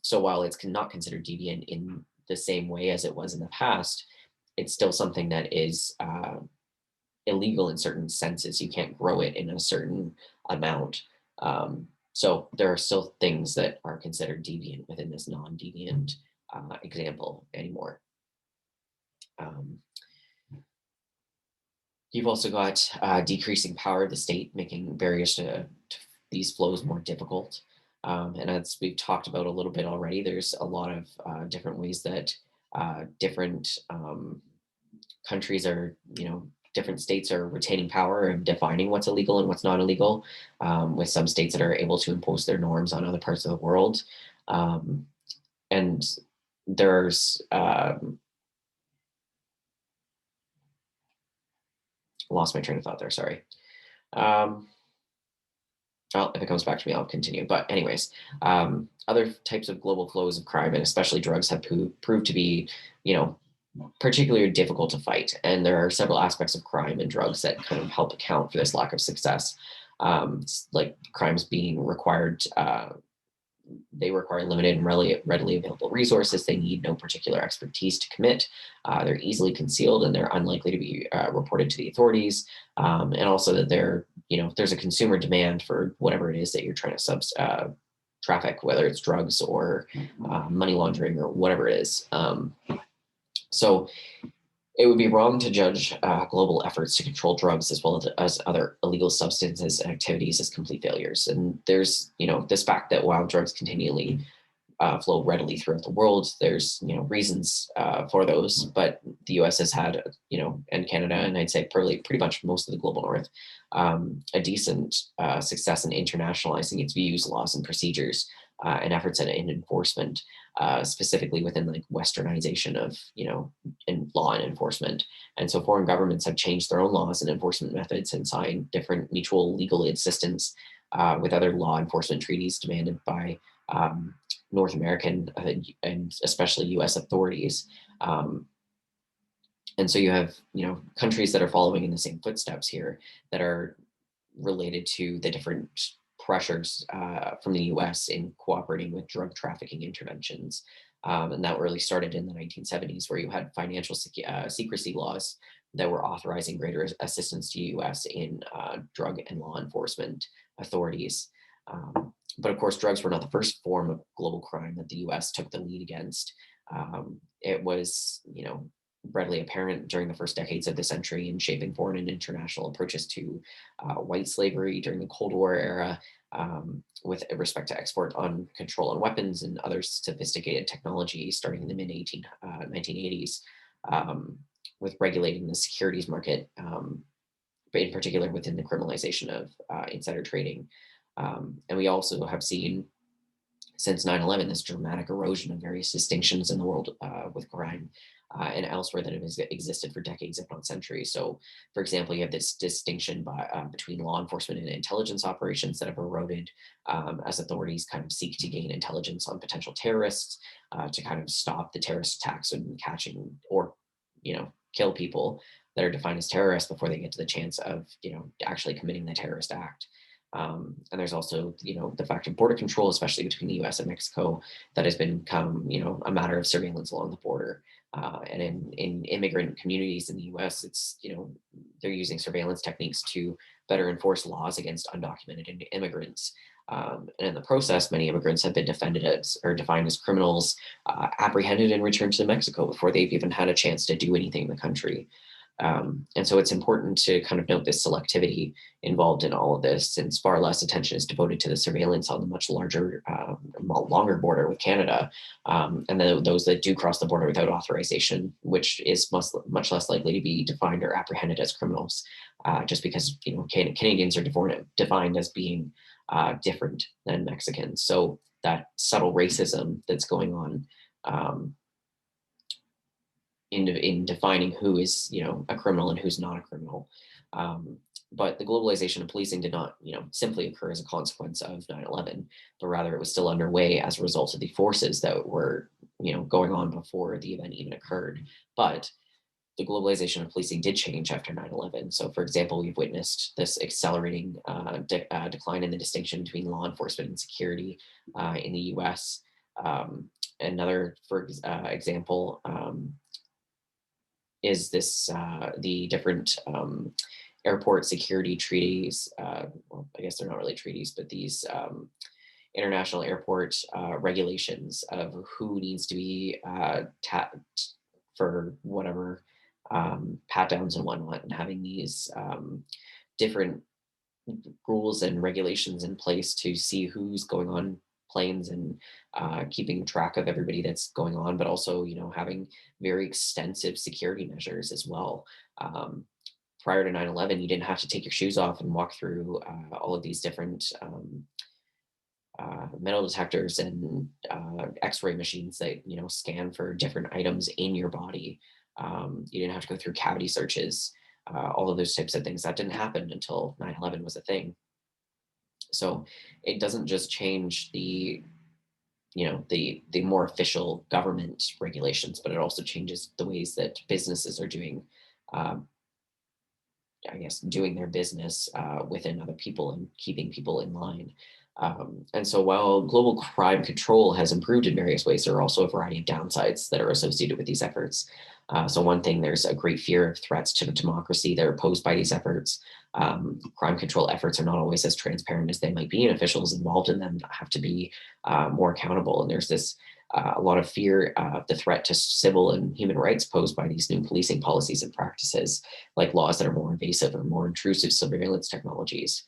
So while it's not considered deviant in the same way as it was in the past, it's still something that is illegal in certain senses. You can't grow it in a certain amount. So there are still things that are considered deviant within this non-deviant example anymore. Um, you've also got decreasing power of the state, making barriers to these flows more difficult. And as we've talked about a little bit already, there's a lot of different ways that different countries are, different states are retaining power and defining what's illegal and what's not illegal, with some states that are able to impose their norms on other parts of the world. Um, and there's lost my train of thought there. Sorry. Um, well, if it comes back to me, I'll continue. But anyways, other types of global flows of crime and especially drugs have proved to be, you know, particularly difficult to fight. And there are several aspects of crime and drugs that kind of help account for this lack of success. Like crimes being required they require limited and readily available resources. They need no particular expertise to commit. They're easily concealed and they're unlikely to be reported to the authorities. And also that there's a consumer demand for whatever it is that you're trying to traffic, whether it's drugs or money laundering or whatever it is. So it would be wrong to judge global efforts to control drugs as well as other illegal substances and activities as complete failures. And there's, this fact that while drugs continually flow readily throughout the world, there's, reasons for those. But the U.S. has had, and Canada, and I'd say pretty much most of the global North, a decent success in internationalizing its views, laws, and procedures, and efforts in enforcement, specifically within like westernization of, in law and enforcement. And so foreign governments have changed their own laws and enforcement methods and signed different mutual legal assistance with other law enforcement treaties demanded by North American and especially U.S. authorities. And so you have, countries that are following in the same footsteps here that are related to the different pressures from the U.S. in cooperating with drug trafficking interventions. And that really started in the 1970s, where you had financial secrecy laws that were authorizing greater assistance to U.S. in drug and law enforcement authorities. But of course, drugs were not the first form of global crime that the U.S. took the lead against. It was, readily apparent during the first decades of the century in shaping foreign and international approaches to white slavery during the Cold War era, with respect to export on control on weapons and other sophisticated technology starting in the mid 1980s, with regulating the securities market, but in particular within the criminalization of insider trading. And we also have seen since 9/11 this dramatic erosion of various distinctions in the world with crime and elsewhere that have existed for decades, if not centuries. So, for example, you have this distinction between law enforcement and intelligence operations that have eroded as authorities kind of seek to gain intelligence on potential terrorists to kind of stop the terrorist attacks and catching or, kill people that are defined as terrorists before they get to the chance of, actually committing the terrorist act. And there's also, the fact of border control, especially between the U.S. and Mexico, that has become, a matter of surveillance along the border. And in immigrant communities in the U.S., it's, they're using surveillance techniques to better enforce laws against undocumented immigrants. And in the process, many immigrants have been defined as criminals, apprehended and returned to Mexico before they've even had a chance to do anything in the country. And so it's important to kind of note this selectivity involved in all of this, since far less attention is devoted to the surveillance on the much larger, longer border with Canada, and then those that do cross the border without authorization, which is much less likely to be defined or apprehended as criminals, just because Canadians are defined as being different than Mexicans. So that subtle racism that's going on um, in defining who is a criminal and who's not a criminal. Um, but the globalization of policing did not simply occur as a consequence of 9/11, but rather it was still underway as a result of the forces that were going on before the event even occurred. But the globalization of policing did change after 9/11. So, for example, we've witnessed this accelerating decline in the distinction between law enforcement and security in the US. Um, Another, for example, is this the different airport security treaties. Well, I guess they're not really treaties, but these international airport regulations of who needs to be tapped for whatever pat downs and whatnot, and having these different rules and regulations in place to see who's going on planes and keeping track of everybody that's going on, but also having very extensive security measures as well. Um, Prior to 9/11, you didn't have to take your shoes off and walk through all of these different metal detectors and X-ray machines that scan for different items in your body. You didn't have to go through cavity searches, all of those types of things. That didn't happen until 9/11 was a thing. So it doesn't just change the more official government regulations, but it also changes the ways that businesses are doing um, I guess, doing their business within other people and keeping people in line. And so while global crime control has improved in various ways, there are also a variety of downsides that are associated with these efforts. So one thing, there's a great fear of threats to democracy that are posed by these efforts. Crime control efforts are not always as transparent as they might be, and officials involved in them have to be more accountable. And there's this a lot of fear of the threat to civil and human rights posed by these new policing policies and practices, like laws that are more invasive or more intrusive surveillance technologies.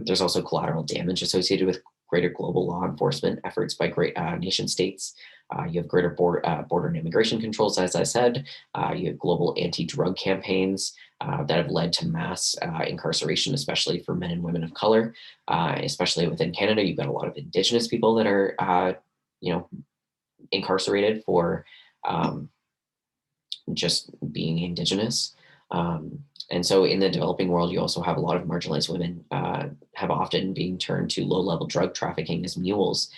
There's also collateral damage associated with greater global law enforcement efforts by great nation states. You have greater border and immigration controls, as I said. You have global anti-drug campaigns that have led to mass incarceration, especially for men and women of color. Especially within Canada, you've got a lot of Indigenous people that are, incarcerated for um, just being Indigenous. And so in the developing world, you also have a lot of marginalized women have often been turned to low-level drug trafficking as mules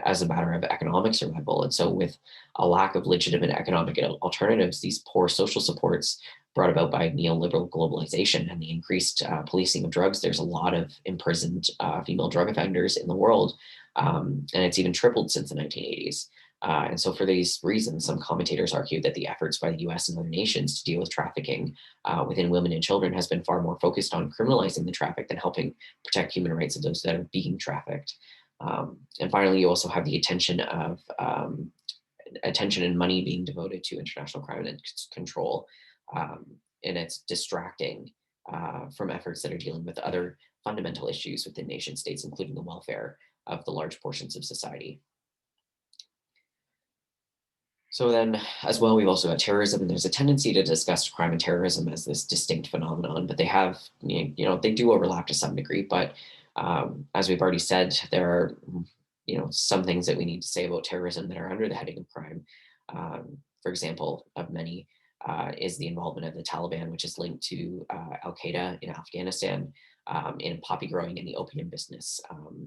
as a matter of economic survival. And so with a lack of legitimate economic alternatives, these poor social supports brought about by neoliberal globalization and the increased policing of drugs, there's a lot of imprisoned female drug offenders in the world. And it's even tripled since the 1980s. And so, for these reasons, some commentators argue that the efforts by the US and other nations to deal with trafficking within women and children has been far more focused on criminalizing the traffic than helping protect human rights of those that are being trafficked. And finally, you also have the attention and money being devoted to international crime and control, um, and it's distracting from efforts that are dealing with other fundamental issues within nation states, including the welfare of the large portions of society. So then, as well, we've also got terrorism, and there's a tendency to discuss crime and terrorism as this distinct phenomenon, but they have, they do overlap to some degree. But as we've already said, there are, some things that we need to say about terrorism that are under the heading of crime. For example, of many is the involvement of the Taliban, which is linked to Al Qaeda in Afghanistan, in poppy growing and the opium business.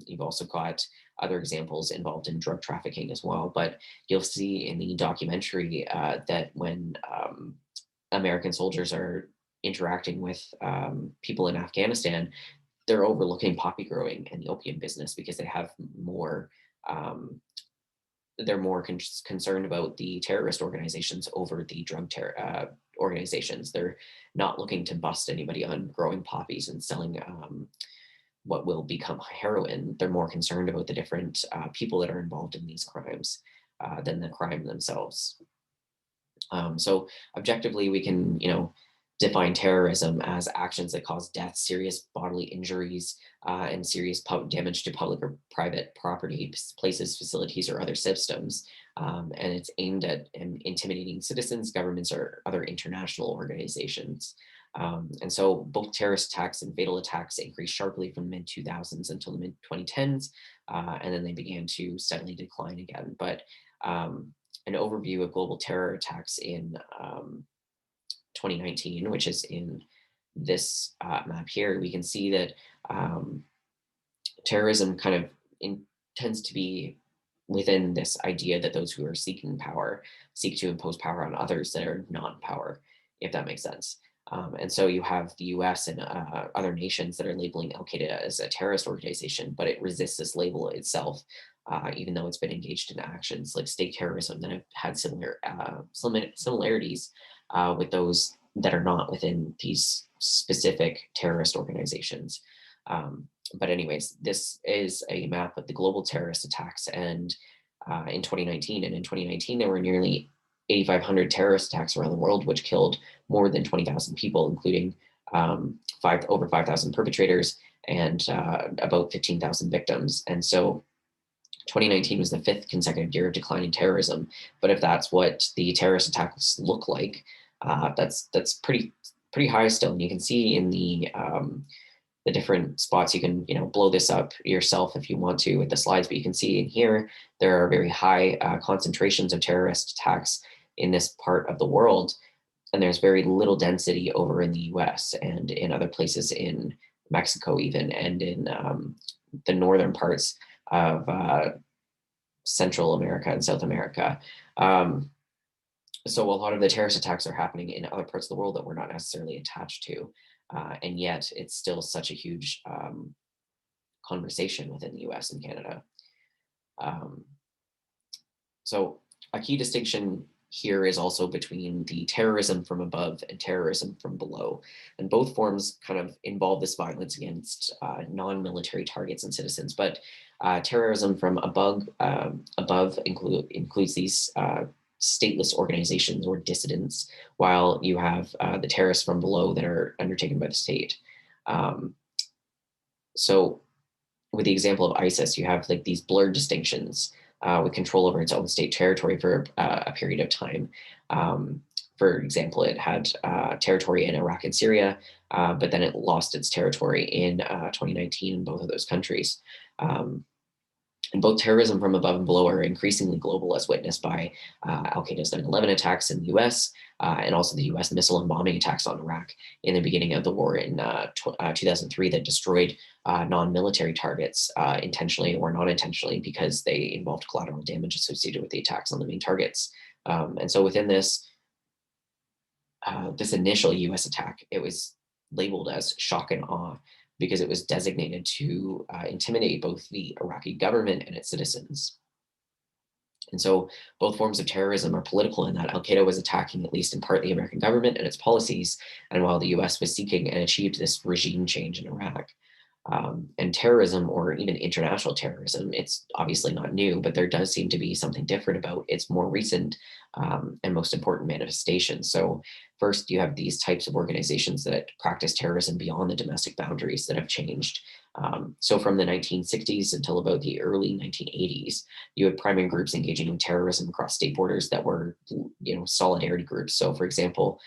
You've also got other examples involved in drug trafficking as well. But you'll see in the documentary that when American soldiers are interacting with people in Afghanistan, they're overlooking poppy growing and the opium business because they have more. They're more concerned about the terrorist organizations over the organizations. They're not looking to bust anybody on growing poppies and selling what will become heroin. They're more concerned about the different people that are involved in these crimes than the crime themselves. So objectively, we can, define terrorism as actions that cause death, serious bodily injuries, and serious damage to public or private property, places, facilities, or other systems. And it's aimed at intimidating citizens, governments, or other international organizations. And so both terrorist attacks and fatal attacks increased sharply from the mid 2000s until the mid 2010s, and then they began to steadily decline again. But an overview of global terror attacks in 2019, which is in this map here, we can see that um, terrorism kind of tends to be within this idea that those who are seeking power seek to impose power on others that are non-power, if that makes sense. And so you have the US and other nations that are labeling Al Qaeda as a terrorist organization, but it resists this label itself, even though it's been engaged in actions like state terrorism that have had similarities with those that are not within these specific terrorist organizations. But anyways, this is a map of the global terrorist attacks, and in 2019, and in 2019 there were nearly 8,500 terrorist attacks around the world, which killed more than 20,000 people, including over 5,000 perpetrators and about 15,000 victims. And so 2019 was the fifth consecutive year of declining terrorism. But if that's what the terrorist attacks look like, that's pretty high still. And you can see in the different spots. You can, blow this up yourself if you want to with the slides, but you can see in here, there are very high concentrations of terrorist attacks in this part of the world. And there's very little density over in the US and in other places in Mexico even, and in the northern parts of Central America and South America. So a lot of the terrorist attacks are happening in other parts of the world that we're not necessarily attached to. And yet it's still such a huge conversation within the US and Canada. Um, so a key distinction here is also between the terrorism from above and terrorism from below. And both forms kind of involve this violence against non-military targets and citizens. But terrorism from above includes these stateless organizations or dissidents, while you have the terrorists from below that are undertaken by the state. So with the example of ISIS, you have like these blurred distinctions with control over its own state territory for a period of time. For example, it had territory in Iraq and Syria, but then it lost its territory in 2019 in both of those countries. And both terrorism from above and below are increasingly global, as witnessed by Al Qaeda's 9/11 attacks in the US, and also the US missile and bombing attacks on Iraq in the beginning of the war in 2003 that destroyed non-military targets intentionally or not intentionally because they involved collateral damage associated with the attacks on the main targets. And so within this, this initial US attack, it was labeled as shock and awe because it was designated to intimidate both the Iraqi government and its citizens. And so both forms of terrorism are political in that Al Qaeda was attacking, at least in part, the American government and its policies, and while the US was seeking and achieved this regime change in Iraq. And terrorism, or even international terrorism, it's obviously not new, but there does seem to be something different about its more recent and most important manifestations. So first, you have these types of organizations that practice terrorism beyond the domestic boundaries that have changed. So from the 1960s until about the early 1980s, you had primary groups engaging in terrorism across state borders that were, solidarity groups. So for example,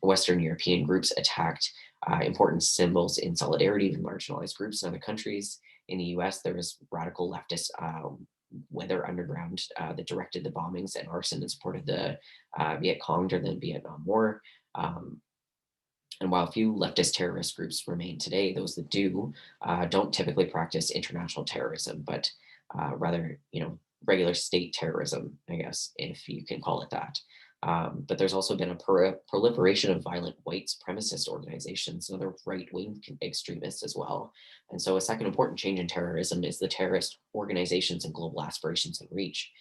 Western European groups attacked important symbols in solidarity with marginalized groups in other countries. In the US, there was radical leftist weather underground that directed the bombings and arson in support of the Viet Cong during the Vietnam War. And while few leftist terrorist groups remain today, those that do don't typically practice international terrorism, but rather, regular state terrorism, I guess, if you can call it that. But there's also been a proliferation of violent white supremacist organizations and other right-wing extremists as well. And so a second important change in terrorism is the terrorist organizations and global aspirations and reach.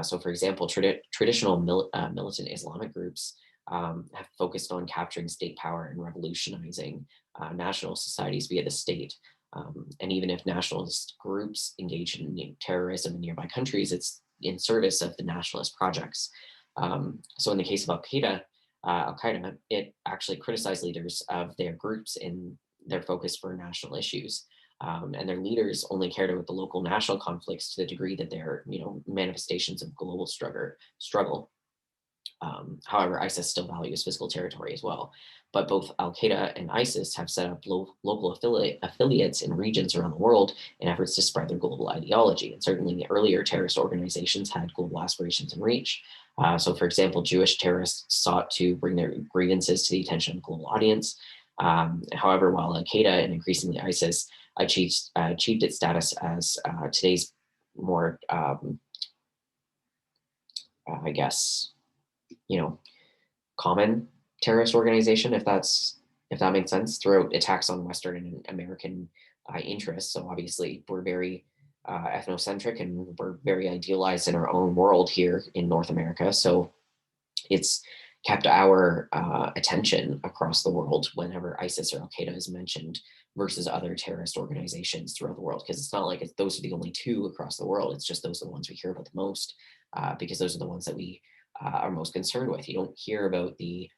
So for example, traditional militant Islamic groups have focused on capturing state power and revolutionizing national societies via the state. And even if nationalist groups engage in terrorism in nearby countries, it's in service of the nationalist projects. So in the case of Al Qaeda, Al-Qaeda, it actually criticized leaders of their groups in their focus for national issues. And their leaders only cared about the local national conflicts to the degree that they're, manifestations of global struggle. However, ISIS still values physical territory as well. But both Al Qaeda and ISIS have set up local affiliates in regions around the world in efforts to spread their global ideology. And certainly, the earlier terrorist organizations had global aspirations and reach. So, for example, Jewish terrorists sought to bring their grievances to the attention of a global audience. However, while Al Qaeda and increasingly ISIS achieved its status as today's more, I guess, you know, common terrorist organization, if that makes sense, throughout attacks on Western and American interests. So obviously, we're very ethnocentric and we're very idealized in our own world here in North America. So it's kept our attention across the world whenever ISIS or Al Qaeda is mentioned versus other terrorist organizations throughout the world. Because it's not like those are the only two across the world. It's just those are the ones we hear about the most because those are the ones that we are most concerned with. You don't hear about the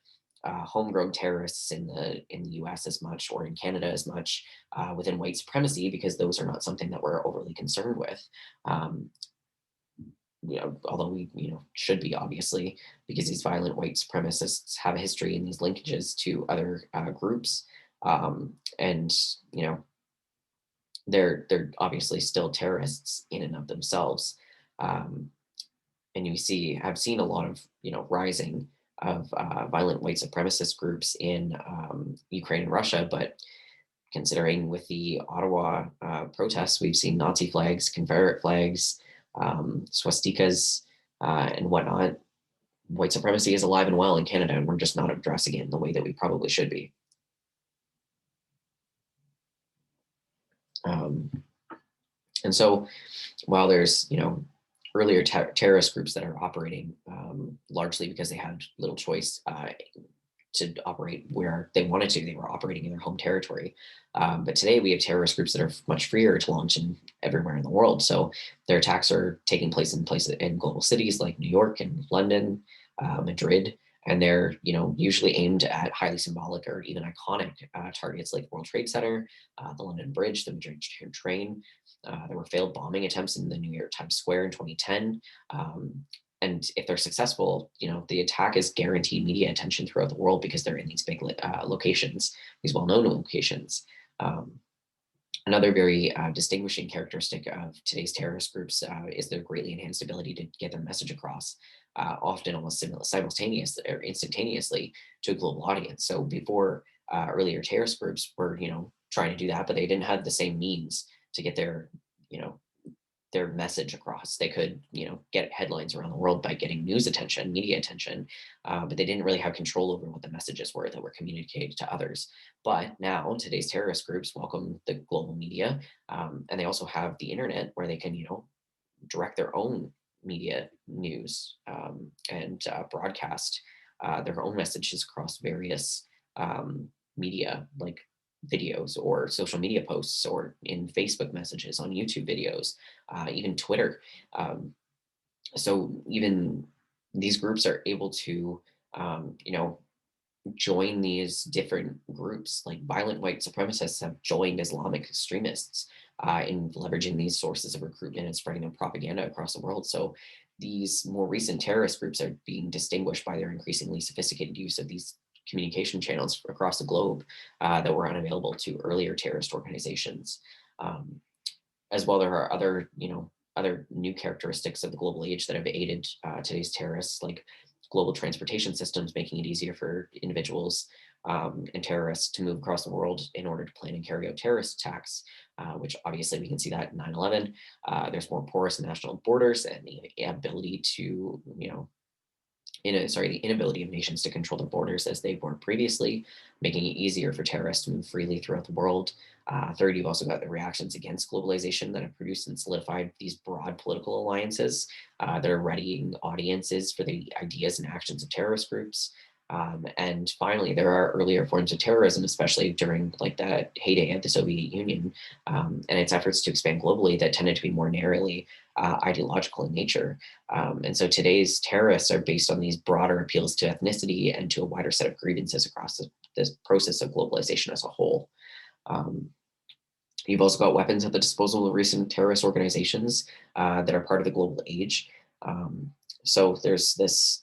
homegrown terrorists in the U.S. as much, or in Canada as much, within white supremacy, because those are not something that we're overly concerned with. Um, Although we, should be, obviously, because these violent white supremacists have a history and these linkages to other groups, and they're obviously still terrorists in and of themselves. Um, and I've seen a lot of rising of violent white supremacist groups in Ukraine and Russia, but considering with the Ottawa protests, we've seen Nazi flags, Confederate flags, swastikas, and whatnot. White supremacy is alive and well in Canada, and we're just not addressing it in the way that we probably should be. Um, and so, while there's earlier terrorist groups that are operating largely because they had little choice to operate where they wanted to. They were operating in their home territory. But today we have terrorist groups that are much freer to launch in everywhere in the world. So their attacks are taking place in places in global cities like New York and London, Madrid, and they're usually aimed at highly symbolic or even iconic targets like World Trade Center, the London Bridge, the Madrid train. There were failed bombing attempts in the New York Times Square in 2010. And if they're successful, the attack is guaranteed media attention throughout the world because they're in these big locations, these well-known locations. Another very distinguishing characteristic of today's terrorist groups is their greatly enhanced ability to get their message across, often almost simultaneously or instantaneously, to a global audience. So before, earlier terrorist groups were, trying to do that, but they didn't have the same means to get you know, their message across. They could, get headlines around the world by getting news attention, media attention, but they didn't really have control over what the messages were that were communicated to others. But now today's terrorist groups welcome the global media, and they also have the internet where they can, direct their own media news and broadcast their own messages across various media like videos or social media posts or in Facebook messages, on YouTube videos, even Twitter. Um, so even these groups are able to, join these different groups. Like violent white supremacists have joined Islamic extremists in leveraging these sources of recruitment and spreading their propaganda across the world. So these more recent terrorist groups are being distinguished by their increasingly sophisticated use of these communication channels across the globe that were unavailable to earlier terrorist organizations. Um, as well, there are other new characteristics of the global age that have aided today's terrorists, like global transportation systems, making it easier for individuals and terrorists to move across the world in order to plan and carry out terrorist attacks, which obviously we can see that in 9/11. There's more porous national borders and the ability to, the inability of nations to control their borders as they were previously, making it easier for terrorists to move freely throughout the world. Third, you've also got the reactions against globalization that have produced and solidified these broad political alliances that are readying audiences for the ideas and actions of terrorist groups. And finally, there are earlier forms of terrorism, especially during like the heyday of the Soviet Union and its efforts to expand globally, that tended to be more narrowly ideological in nature. And so today's terrorists are based on these broader appeals to ethnicity and to a wider set of grievances across this process of globalization as a whole. Um, You've also got weapons at the disposal of recent terrorist organizations that are part of the global age. Um, so there's this,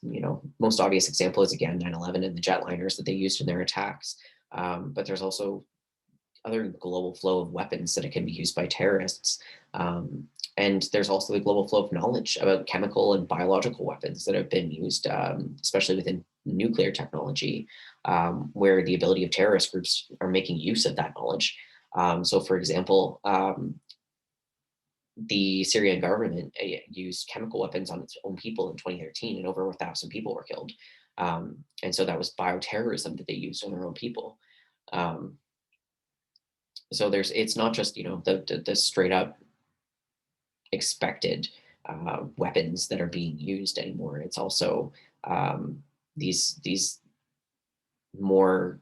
most obvious example is again 9/11 and the jetliners that they used in their attacks. But there's also other global flow of weapons that it can be used by terrorists. Um, and there's also the global flow of knowledge about chemical and biological weapons that have been used, especially within nuclear technology, where the ability of terrorist groups are making use of that knowledge. So, for example, the Syrian government used chemical weapons on its own people in 2013, and over 1,000 people were killed. And so that was bioterrorism that they used on their own people. Um, so it's not just the straight up expected weapons that are being used anymore. It's also these more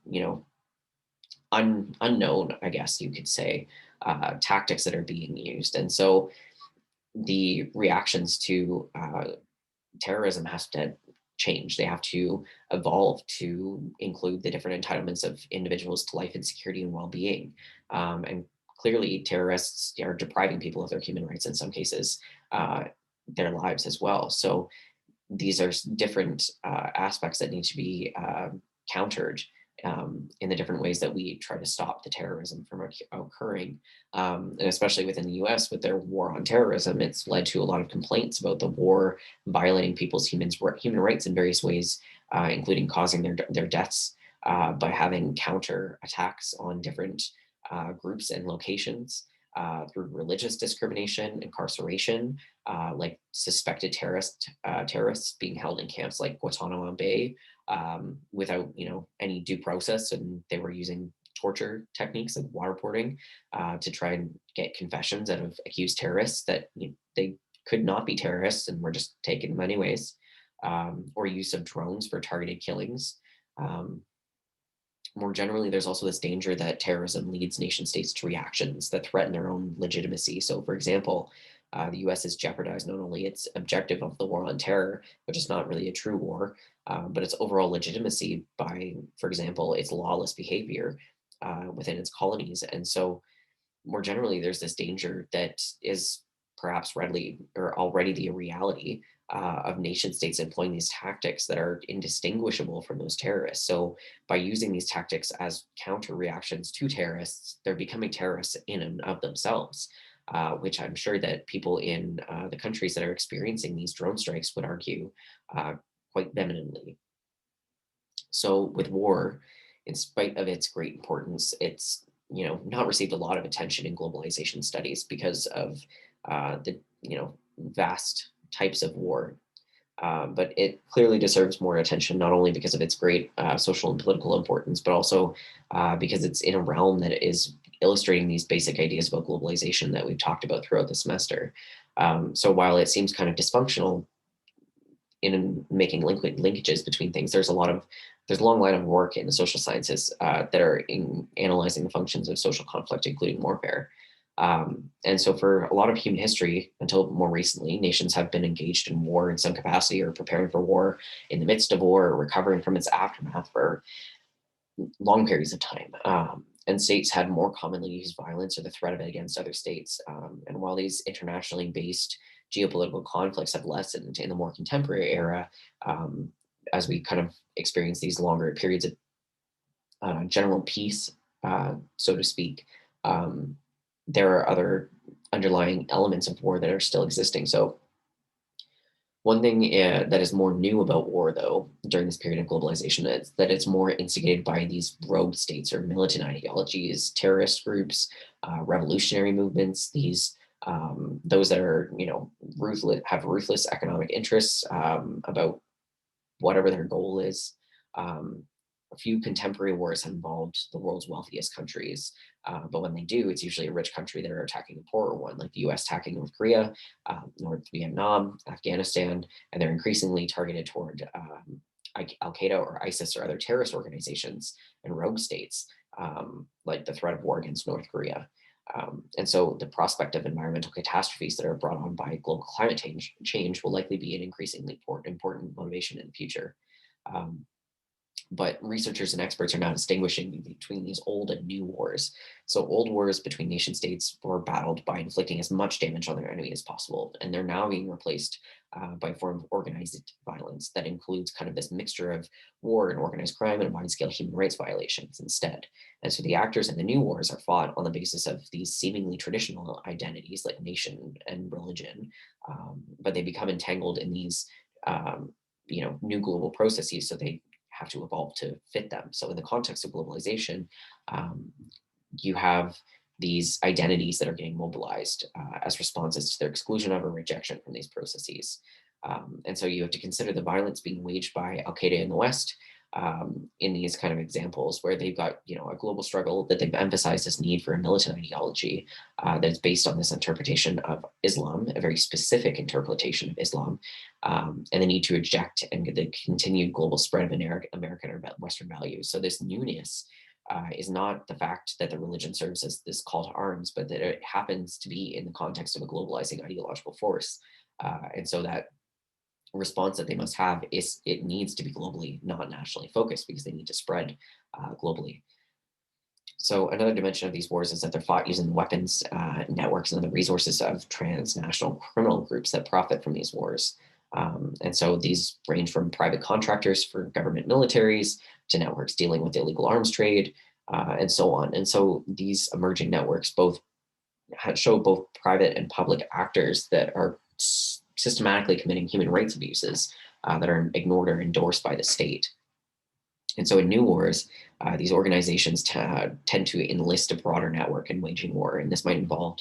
unknown, I guess you could say, tactics that are being used. And so the reactions to terrorism has to change. They have to evolve to include the different entitlements of individuals to life and security and well-being. And clearly, terrorists are depriving people of their human rights in some cases, uh, their lives as well. So these are different aspects that need to be countered in the different ways that we try to stop the terrorism from occurring. And especially within the US with their war on terrorism, it's led to a lot of complaints about the war violating people's human rights in various ways, including causing their deaths by having counter attacks on different groups and locations. Through religious discrimination, incarceration, like suspected terrorists being held in camps like Guantanamo Bay without any due process, and they were using torture techniques like waterboarding to try and get confessions out of accused terrorists that they could not be terrorists and were just taking them anyways, or use of drones for targeted killings. Um, More generally, there's also this danger that terrorism leads nation states to reactions that threaten their own legitimacy. So, for example, the US has jeopardized not only its objective of the war on terror, which is not really a true war, but its overall legitimacy by, for example, its lawless behavior within its colonies. And so, more generally, there's this danger that is perhaps readily or already the reality of nation states employing these tactics that are indistinguishable from those terrorists. So, by using these tactics as counter reactions to terrorists, they're becoming terrorists in and of themselves, which I'm sure that people in the countries that are experiencing these drone strikes would argue uh, quite vehemently. So with war, in spite of its great importance, it's not received a lot of attention in globalization studies because of the vast types of war. But it clearly deserves more attention, not only because of its great social and political importance, but also because it's in a realm that is illustrating these basic ideas about globalization that we've talked about throughout the semester. So while it seems kind of dysfunctional, in making linkages between things. There's a long line of work in the social sciences that are in analyzing the functions of social conflict, including warfare. And so, for a lot of human history, until more recently, nations have been engaged in war in some capacity, or preparing for war, in the midst of war, or recovering from its aftermath for long periods of time. And states had more commonly used violence or the threat of it against other states. And while these internationally based geopolitical conflicts have lessened in the more contemporary era, um, as we kind of experience these longer periods of general peace, so to speak, um, there are other underlying elements of war that are still existing. So, one thing that is more new about war, though, during this period of globalization, is that it's more instigated by these rogue states or militant ideologies, terrorist groups, revolutionary movements. Those that are ruthless, have ruthless economic interests about whatever their goal is. Um, a few contemporary wars have involved the world's wealthiest countries, but when they do, it's usually a rich country that are attacking a poorer one, like the U.S. attacking North Korea, North Vietnam, Afghanistan, and they're increasingly targeted toward Al-Qaeda or ISIS or other terrorist organizations and rogue states, like the threat of war against North Korea. And so the prospect of environmental catastrophes that are brought on by global climate change will likely be an increasingly important motivation in the future. Um, but researchers and experts are now distinguishing between these old and new wars. So old wars between nation states were battled by inflicting as much damage on their enemy as possible, and they're now being replaced by a form of organized violence that includes kind of this mixture of war and organized crime and wide-scale human rights violations instead. And so the actors in the new wars are fought on the basis of these seemingly traditional identities like nation and religion, but they become entangled in these um, new global processes, so they have to evolve to fit them. So in the context of globalization, um, you have these identities that are getting mobilized as responses to their exclusion of or rejection from these processes. And so you have to consider the violence being waged by Al Qaeda in the West in these kind of examples where they've got a global struggle that they've emphasized this need for a militant ideology that's based on this interpretation of Islam, a very specific interpretation of Islam, and the need to reject and the continued global spread of American or Western values. So this newness is not the fact that the religion serves as this call to arms, but that it happens to be in the context of a globalizing ideological force. And so that response that they must have is it needs to be globally, not nationally focused, because they need to spread globally. So another dimension of these wars is that they're fought using weapons, networks, and other resources of transnational criminal groups that profit from these wars. And so these range from private contractors for government militaries to networks dealing with illegal arms trade, and so on. And so these emerging networks both show both private and public actors that are systematically committing human rights abuses that are ignored or endorsed by the state. And so in new wars, these organizations tend to enlist a broader network in waging war. And this might involve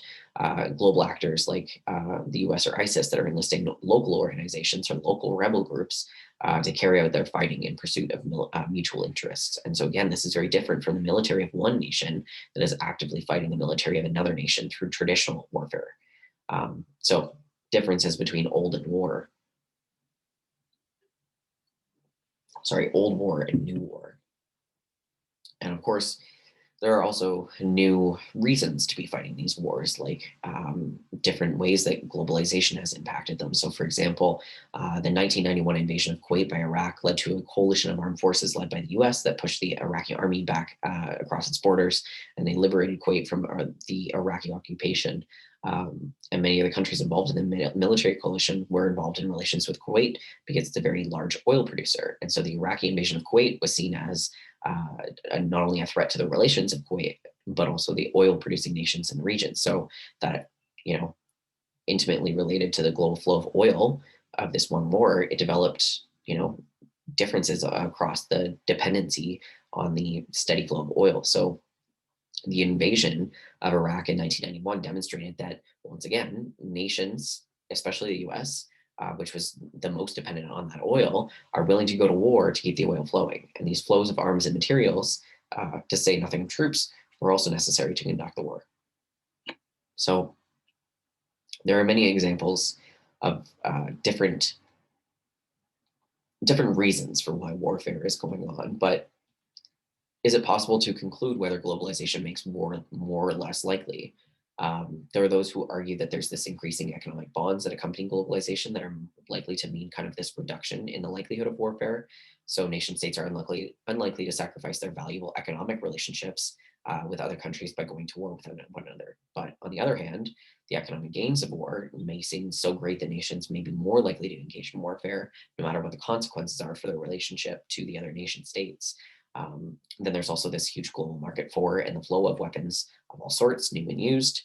global actors like the US or ISIS that are enlisting local organizations or local rebel groups to carry out their fighting in pursuit of mutual interests. And so again, this is very different from the military of one nation that is actively fighting the military of another nation through traditional warfare. So differences between old war and new war. And of course, there are also new reasons to be fighting these wars, like different ways that globalization has impacted them. So, for example, the 1991 invasion of Kuwait by Iraq led to a coalition of armed forces led by the US that pushed the Iraqi army back across its borders, and they liberated Kuwait from the Iraqi occupation. And many other countries involved in the military coalition were involved in relations with Kuwait because it's a very large oil producer. And so the Iraqi invasion of Kuwait was seen as not only a threat to the relations of Kuwait, but also the oil producing nations in the region. So that, intimately related to the global flow of oil of this one war, it developed, differences across the dependency on the steady flow of oil. So the invasion of Iraq in 1991 demonstrated that, once again, nations, especially the US, which was the most dependent on that oil, are willing to go to war to keep the oil flowing. And these flows of arms and materials, to say nothing of troops, were also necessary to conduct the war. So there are many examples of different reasons for why warfare is going on, but is it possible to conclude whether globalization makes war more or less likely? There are those who argue that there's this increasing economic bonds that accompany globalization that are likely to mean kind of this reduction in the likelihood of warfare. So nation states are unlikely to sacrifice their valuable economic relationships with other countries by going to war with one another. But on the other hand, the economic gains of war may seem so great that nations may be more likely to engage in warfare, no matter what the consequences are for their relationship to the other nation states. Then there's also this huge global market for and the flow of weapons of all sorts, new and used.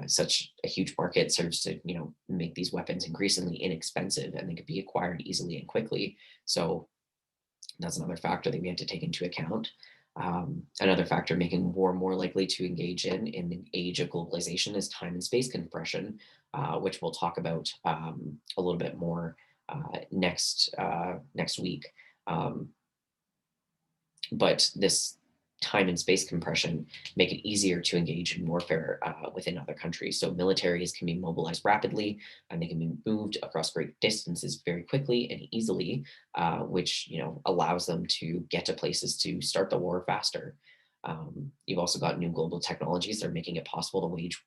Such a huge market serves to make these weapons increasingly inexpensive, and they could be acquired easily and quickly. So that's another factor that we have to take into account. Another factor making war more likely to engage in the age of globalization is time and space compression, which we'll talk about a little bit more next week. But this time and space compression make it easier to engage in warfare within other countries. So militaries can be mobilized rapidly, and they can be moved across great distances very quickly and easily, which allows them to get to places to start the war faster. You've also got new global technologies that are making it possible to wage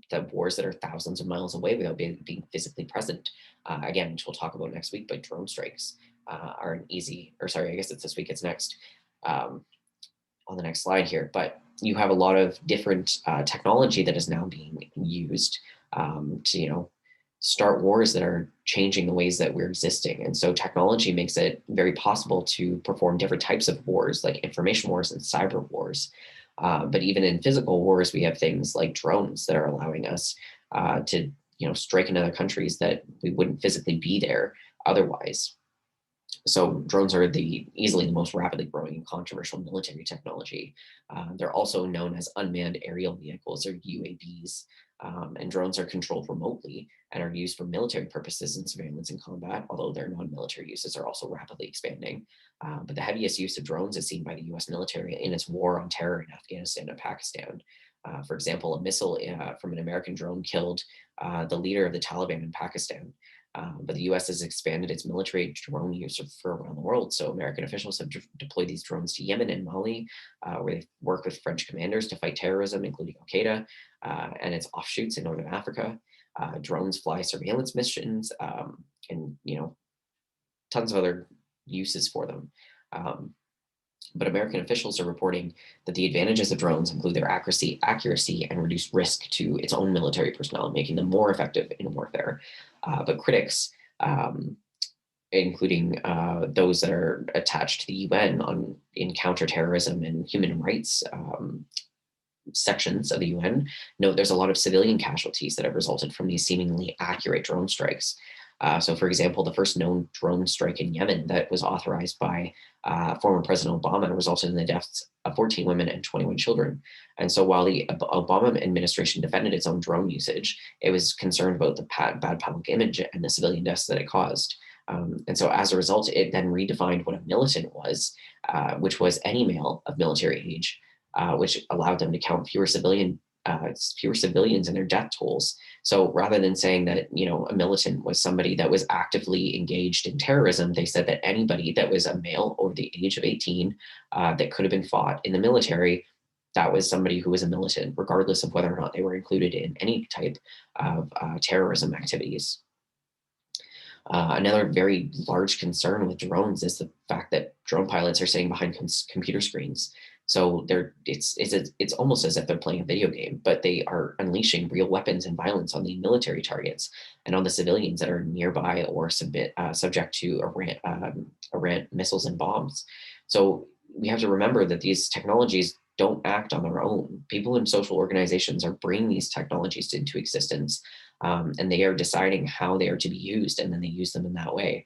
the wars that are thousands of miles away without being physically present. Again, which we'll talk about next week, but drone strikes are an easy, or sorry, I guess it's this week, it's next. Um, on the next slide here, but you have a lot of different technology that is now being used to, start wars that are changing the ways that we're existing. And so technology makes it very possible to perform different types of wars, like information wars and cyber wars. But even in physical wars, we have things like drones that are allowing us to, strike in other countries that we wouldn't physically be there otherwise. So drones are easily the most rapidly growing and controversial military technology. They're also known as unmanned aerial vehicles, or UAVs. And drones are controlled remotely and are used for military purposes in surveillance and combat, although their non-military uses are also rapidly expanding. But the heaviest use of drones is seen by the US military in its war on terror in Afghanistan and Pakistan. For example, a missile from an American drone killed the leader of the Taliban in Pakistan. But the US has expanded its military drone use for around the world. So American officials have deployed these drones to Yemen and Mali, where they work with French commanders to fight terrorism, including Al Qaeda and its offshoots in Northern Africa. Drones fly surveillance missions, and tons of other uses for them. Um, but American officials are reporting that the advantages of drones include their accuracy, and reduced risk to its own military personnel, making them more effective in warfare. But critics, including those that are attached to the UN in counterterrorism and human rights sections of the UN, note there's a lot of civilian casualties that have resulted from these seemingly accurate drone strikes. So, for example, the first known drone strike in Yemen that was authorized by former President Obama resulted in the deaths of 14 women and 21 children. And so, while the Obama administration defended its own drone usage, it was concerned about the bad public image and the civilian deaths that it caused. And so, as a result, it then redefined what a militant was, which was any male of military age, which allowed them to count fewer civilians in their death tolls. So rather than saying that a militant was somebody that was actively engaged in terrorism, they said that anybody that was a male over the age of 18 that could have been fought in the military, that was somebody who was a militant, regardless of whether or not they were included in any type of terrorism activities. Another very large concern with drones is the fact that drone pilots are sitting behind computer screens. So it's almost as if they're playing a video game, but they are unleashing real weapons and violence on the military targets and on the civilians that are nearby or subject to Iran missiles and bombs. So we have to remember that these technologies don't act on their own. People in social organizations are bringing these technologies into existence, and they are deciding how they are to be used, and then they use them in that way.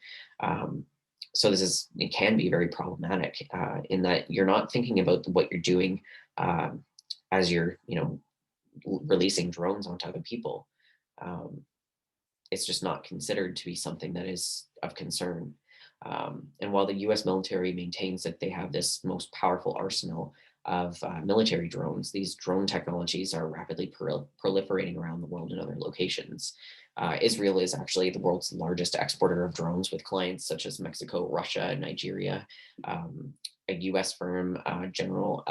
So it can be very problematic in that you're not thinking about what you're doing as you're releasing drones onto other people. Um, it's just not considered to be something that is of concern. And while the US military maintains that they have this most powerful arsenal of military drones, these drone technologies are rapidly proliferating around the world in other locations. Israel is actually the world's largest exporter of drones, with clients such as Mexico, Russia, Nigeria. A US firm, General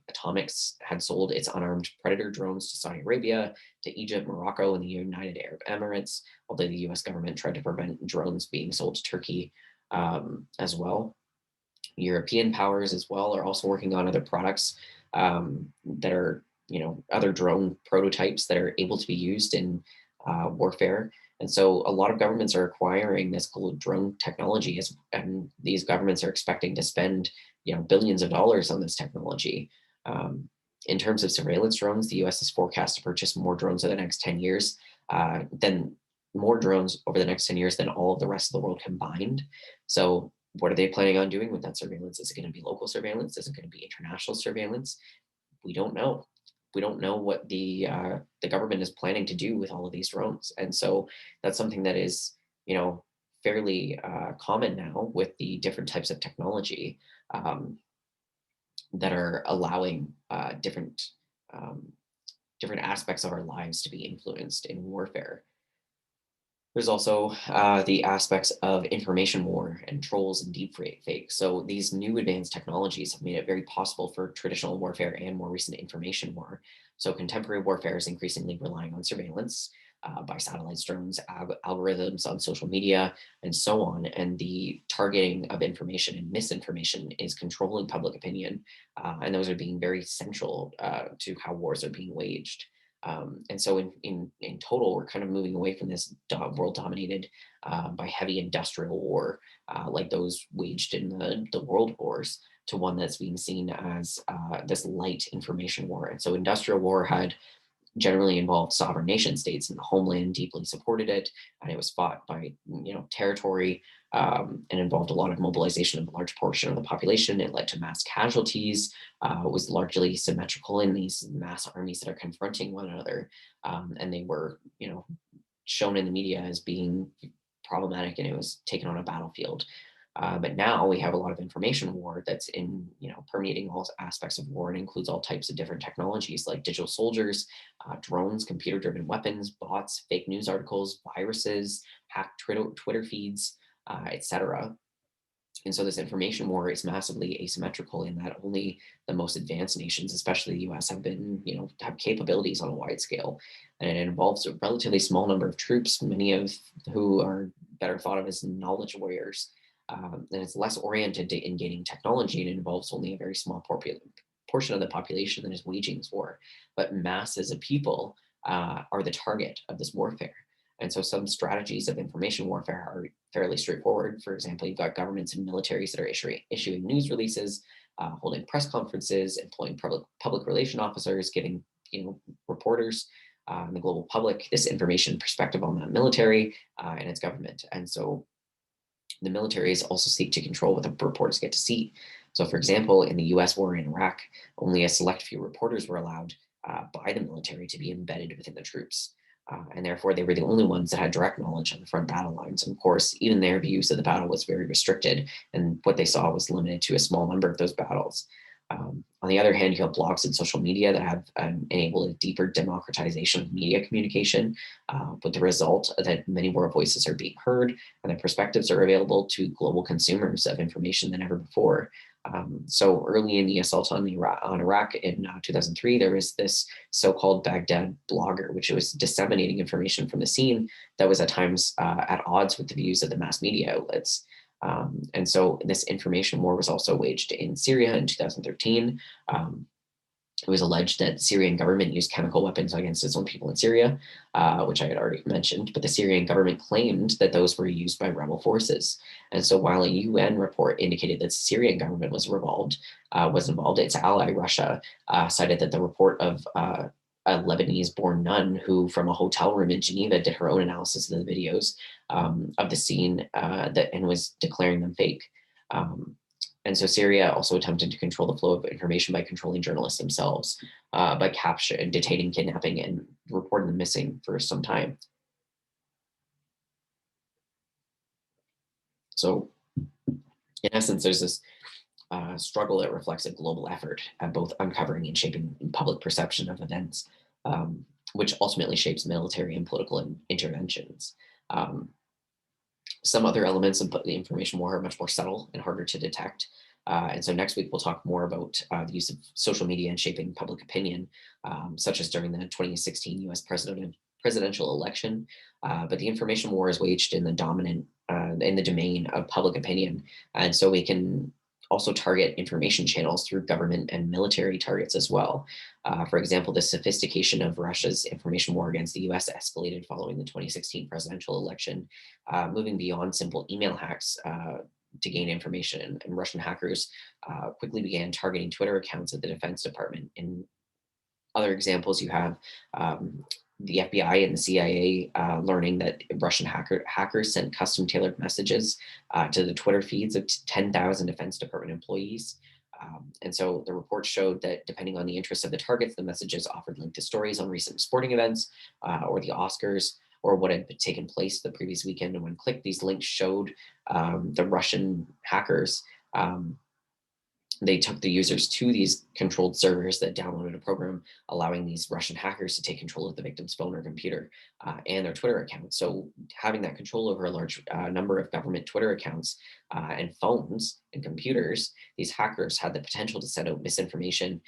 Atomics, had sold its unarmed Predator drones to Saudi Arabia, to Egypt, Morocco, and the United Arab Emirates, although the US government tried to prevent drones being sold to Turkey as well. European powers as well are also working on other products that are, other drone prototypes that are able to be used in warfare. And so a lot of governments are acquiring this drone technology, and these governments are expecting to spend, billions of dollars on this technology. In terms of surveillance drones, the US is forecast to purchase more drones over the next 10 years than more drones over the next 10 years than all of the rest of the world combined. So what are they planning on doing with that surveillance? Is it going to be local surveillance? Is it going to be international surveillance? We don't know. We don't know what the government is planning to do with all of these drones, and so that's something that is fairly common now with the different types of technology. Um, that are allowing um, different aspects of our lives to be influenced in warfare. There's also the aspects of information war and trolls and deep fake. So these new advanced technologies have made it very possible for traditional warfare and more recent information war. So contemporary warfare is increasingly relying on surveillance by satellites, drones, algorithms on social media, and so on. And the targeting of information and misinformation is controlling public opinion. And those are being very central to how wars are being waged. And so in total, we're kind of moving away from this world dominated by heavy industrial war, like those waged in the world wars, to one that's being seen as this light information war. And so industrial war had generally involved sovereign nation states, and the homeland deeply supported it, and it was fought by territory, and involved a lot of mobilization of a large portion of the population. It led to mass casualties. Was largely symmetrical in these mass armies that are confronting one another, and they were shown in the media as being problematic, and it was taken on a battlefield. But now we have a lot of information war that's in, permeating all aspects of war, and includes all types of different technologies like digital soldiers, drones, computer-driven weapons, bots, fake news articles, viruses, hacked Twitter feeds, etc. And so this information war is massively asymmetrical in that only the most advanced nations, especially the US, have capabilities on a wide scale. And it involves a relatively small number of troops, many of who are better thought of as knowledge warriors. And it's less oriented in gaining technology, and it involves only a very small portion of the population that is waging this war. But masses of people are the target of this warfare. And so some strategies of information warfare are fairly straightforward. For example, you've got governments and militaries that are issuing news releases, holding press conferences, employing public relation officers, giving reporters and the global public this information perspective on that military and its government. And so the militaries also seek to control what the reporters get to see. So, for example, in the US war in Iraq, only a select few reporters were allowed by the military to be embedded within the troops. And therefore, they were the only ones that had direct knowledge of the front battle lines. And of course, even their views of the battle was very restricted, and what they saw was limited to a small number of those battles. On the other hand, you have blogs and social media that have enabled a deeper democratization of media communication, with the result that many more voices are being heard, and their perspectives are available to global consumers of information than ever before. So early in the assault on Iraq in 2003, there was this so-called Baghdad blogger, which was disseminating information from the scene that was at times at odds with the views of the mass media outlets. And so this information war was also waged in Syria in 2013. It was alleged that the Syrian government used chemical weapons against its own people in Syria, which I had already mentioned, but the Syrian government claimed that those were used by rebel forces. And so while a UN report indicated that the Syrian government was involved, its ally, Russia, cited that the report of a Lebanese-born nun who, from a hotel room in Geneva, did her own analysis of the videos of the scene and was declaring them fake. Um, and so Syria also attempted to control the flow of information by controlling journalists themselves, by capturing, detaining, kidnapping, and reporting them missing for some time. So in essence, there's this struggle that reflects a global effort at both uncovering and shaping public perception of events, which ultimately shapes military and political interventions. Um, Some other elements of the information war are much more subtle and harder to detect. And so next week, we'll talk more about the use of social media in shaping public opinion, such as during the 2016 US presidential election. But the information war is waged in the domain of public opinion. And so we can also target information channels through government and military targets as well. For example, the sophistication of Russia's information war against the US escalated following the 2016 presidential election, moving beyond simple email hacks to gain information. And Russian hackers quickly began targeting Twitter accounts at the Defense Department. In other examples, you have the FBI and the CIA learning that Russian hackers sent custom tailored messages to the Twitter feeds of 10,000 Defense Department employees. And so the report showed that depending on the interests of the targets, the messages offered linked to stories on recent sporting events or the Oscars, or what had taken place the previous weekend. And when clicked, these links showed the Russian hackers they took the users to these controlled servers that downloaded a program, allowing these Russian hackers to take control of the victim's phone or computer and their Twitter account. So having that control over a large number of government Twitter accounts and phones and computers, these hackers had the potential to send out misinformation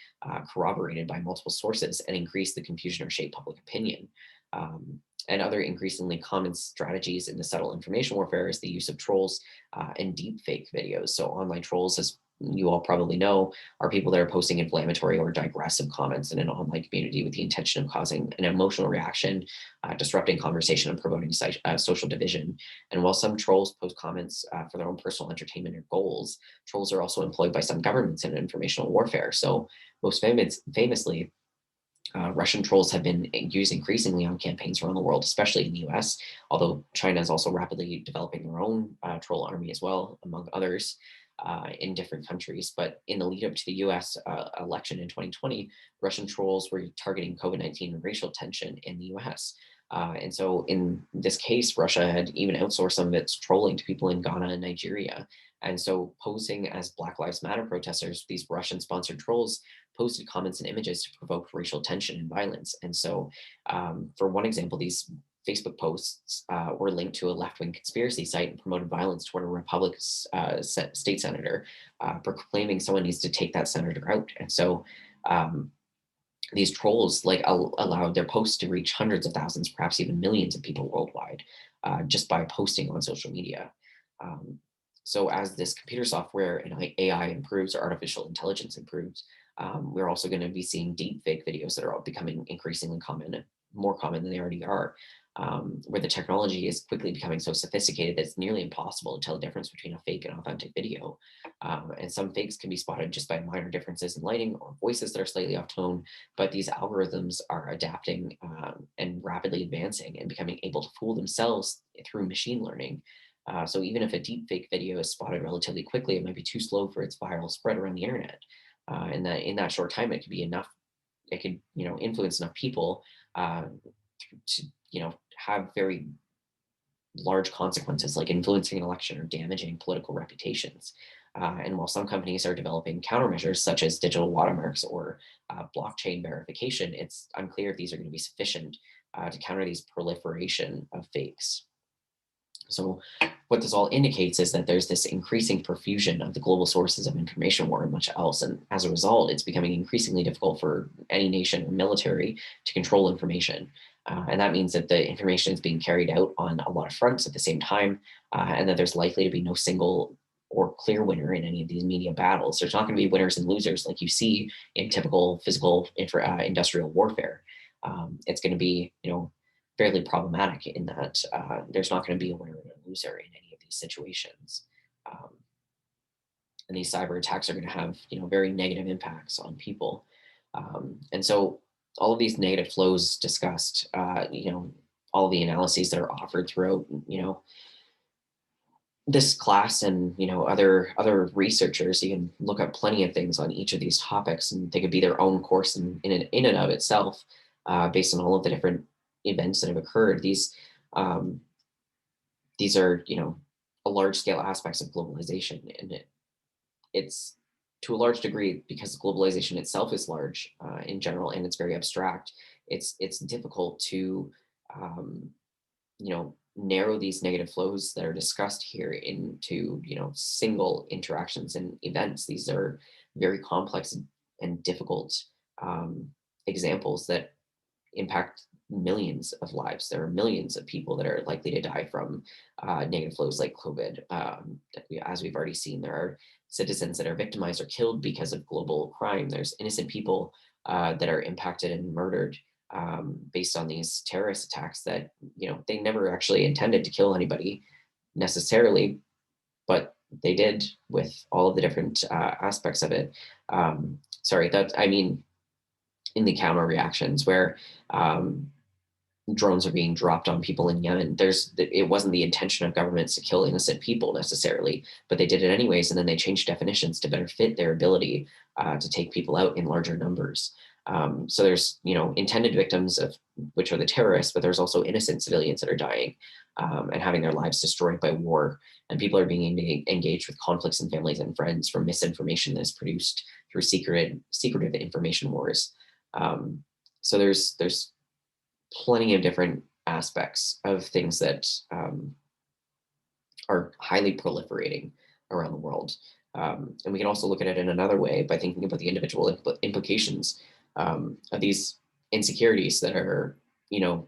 corroborated by multiple sources and increase the confusion or shape public opinion. And other increasingly common strategies in the subtle information warfare is the use of trolls and deep fake videos. So online trolls, as you all probably know, are people that are posting inflammatory or digressive comments in an online community with the intention of causing an emotional reaction, disrupting conversation, and promoting social division. And while some trolls post comments for their own personal entertainment or goals, trolls are also employed by some governments in informational warfare. So famously, Russian trolls have been used increasingly on campaigns around the world, especially in the US, although China is also rapidly developing their own troll army as well, among others, in different countries. But in the lead up to the US election in 2020, Russian trolls were targeting COVID-19 and racial tension in the US. And so in this case, Russia had even outsourced some of its trolling to people in Ghana and Nigeria. And so, posing as Black Lives Matter protesters, these Russian sponsored trolls posted comments and images to provoke racial tension and violence. And so, for one example, these Facebook posts were linked to a left wing conspiracy site and promoted violence toward a Republican state senator, proclaiming someone needs to take that senator out. And so, these trolls allowed their posts to reach hundreds of thousands, perhaps even millions of people worldwide, just by posting on social media. Um, so as this computer software and AI improves or artificial intelligence improves, we're also going to be seeing deep fake videos that are all becoming increasingly common, more common than they already are, where the technology is quickly becoming so sophisticated that it's nearly impossible to tell the difference between a fake and authentic video. And some fakes can be spotted just by minor differences in lighting or voices that are slightly off tone, but these algorithms are adapting and rapidly advancing and becoming able to fool themselves through machine learning. So even if a deep fake video is spotted relatively quickly, it might be too slow for its viral spread around the internet. And that in that short time, it could be enough. It could, influence enough people to, have very large consequences, like influencing an election or damaging political reputations. And while some companies are developing countermeasures such as digital watermarks or blockchain verification, it's unclear if these are going to be sufficient to counter these proliferation of fakes. So what this all indicates is that there's this increasing profusion of the global sources of information war and much else. And as a result, it's becoming increasingly difficult for any nation or military to control information. And that means that the information is being carried out on a lot of fronts at the same time, and that there's likely to be no single or clear winner in any of these media battles. There's not going to be winners and losers like you see in typical physical industrial warfare. It's going to be, fairly problematic in that there's not going to be a winner and a loser in any of these situations. Um, and these cyber attacks are going to have, very negative impacts on people. And so all of these negative flows discussed, all the analyses that are offered throughout, this class and other researchers, you can look up plenty of things on each of these topics, and they could be their own course in and of itself, based on all of the different events that have occurred. These are a large scale aspects of globalization, and it's to a large degree because globalization itself is large in general, and it's very abstract. It's difficult to um, narrow these negative flows that are discussed here into single interactions and events. These are very complex and difficult examples that impact millions of lives. There are millions of people that are likely to die from negative flows like COVID. As we've already seen, there are citizens that are victimized or killed because of global crime. There's innocent people that are impacted and murdered based on these terrorist attacks that they never actually intended to kill anybody necessarily, but they did with all of the different aspects of it. Sorry, that I mean in the counter reactions where drones are being dropped on people in Yemen. It wasn't the intention of governments to kill innocent people necessarily, but they did it anyways, and then they changed definitions to better fit their ability to take people out in larger numbers. So there's intended victims of which are the terrorists, but there's also innocent civilians that are dying. and having their lives destroyed by war. And people are being engaged with conflicts in families and friends from misinformation that is produced through secretive information wars. Um, so there's plenty of different aspects of things that are highly proliferating around the world. And we can also look at it in another way by thinking about the individual implications of these insecurities that are, you know,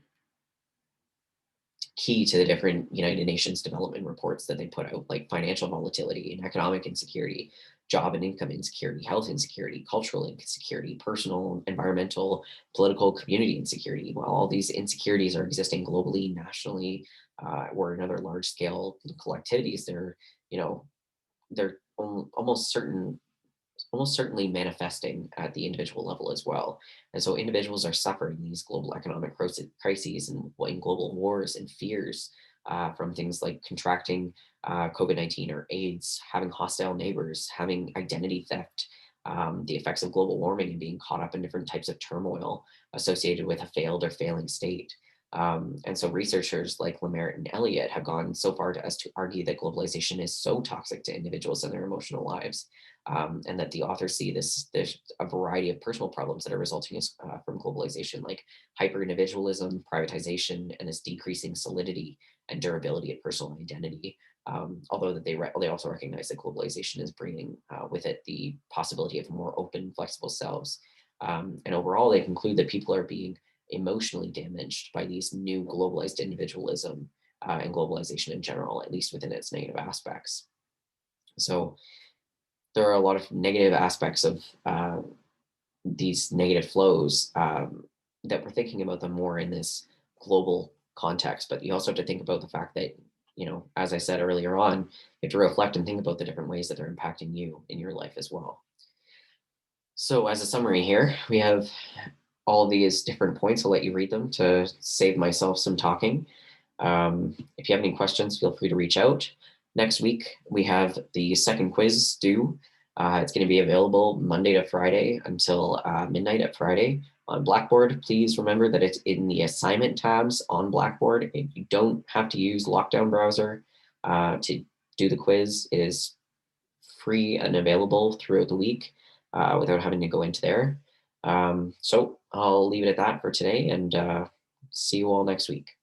key to the different United Nations development reports that they put out, like financial volatility and economic insecurity, job and income insecurity, health insecurity, cultural insecurity, personal, environmental, political, community insecurity. While all these insecurities are existing globally, nationally, or in other large scale collectivities, you know, they're almost certainly manifesting at the individual level as well. And so individuals are suffering these global economic crises and in global wars and fears from things like contracting COVID-19 or AIDS, having hostile neighbors, having identity theft, the effects of global warming and being caught up in different types of turmoil associated with a failed or failing state. And so researchers like Lemert and Elliott have gone so far as to argue that globalization is so toxic to individuals and their emotional lives, and that the authors see there's a variety of personal problems that are resulting from globalization, like hyper individualism, privatization, and this decreasing solidity and durability of personal identity. Although that they also recognize that globalization is bringing with it the possibility of more open, flexible selves. And overall, they conclude that people are being emotionally damaged by these new globalized individualism and globalization in general, at least within its negative aspects. So there are a lot of negative aspects of these negative flows that we're thinking about them more in this global context. But you also have to think about the fact that, as I said earlier on, you have to reflect and think about the different ways that they're impacting you in your life as well. So as a summary here, we have all these different points. I'll let you read them to save myself some talking. If you have any questions, feel free to reach out. Next week, we have the second quiz due. It's going to be available Monday to Friday until midnight at Friday on Blackboard. Please remember that it's in the assignment tabs on Blackboard. You don't have to use Lockdown Browser to do the quiz. It is free and available throughout the week without having to go into there. So I'll leave it at that for today and see you all next week.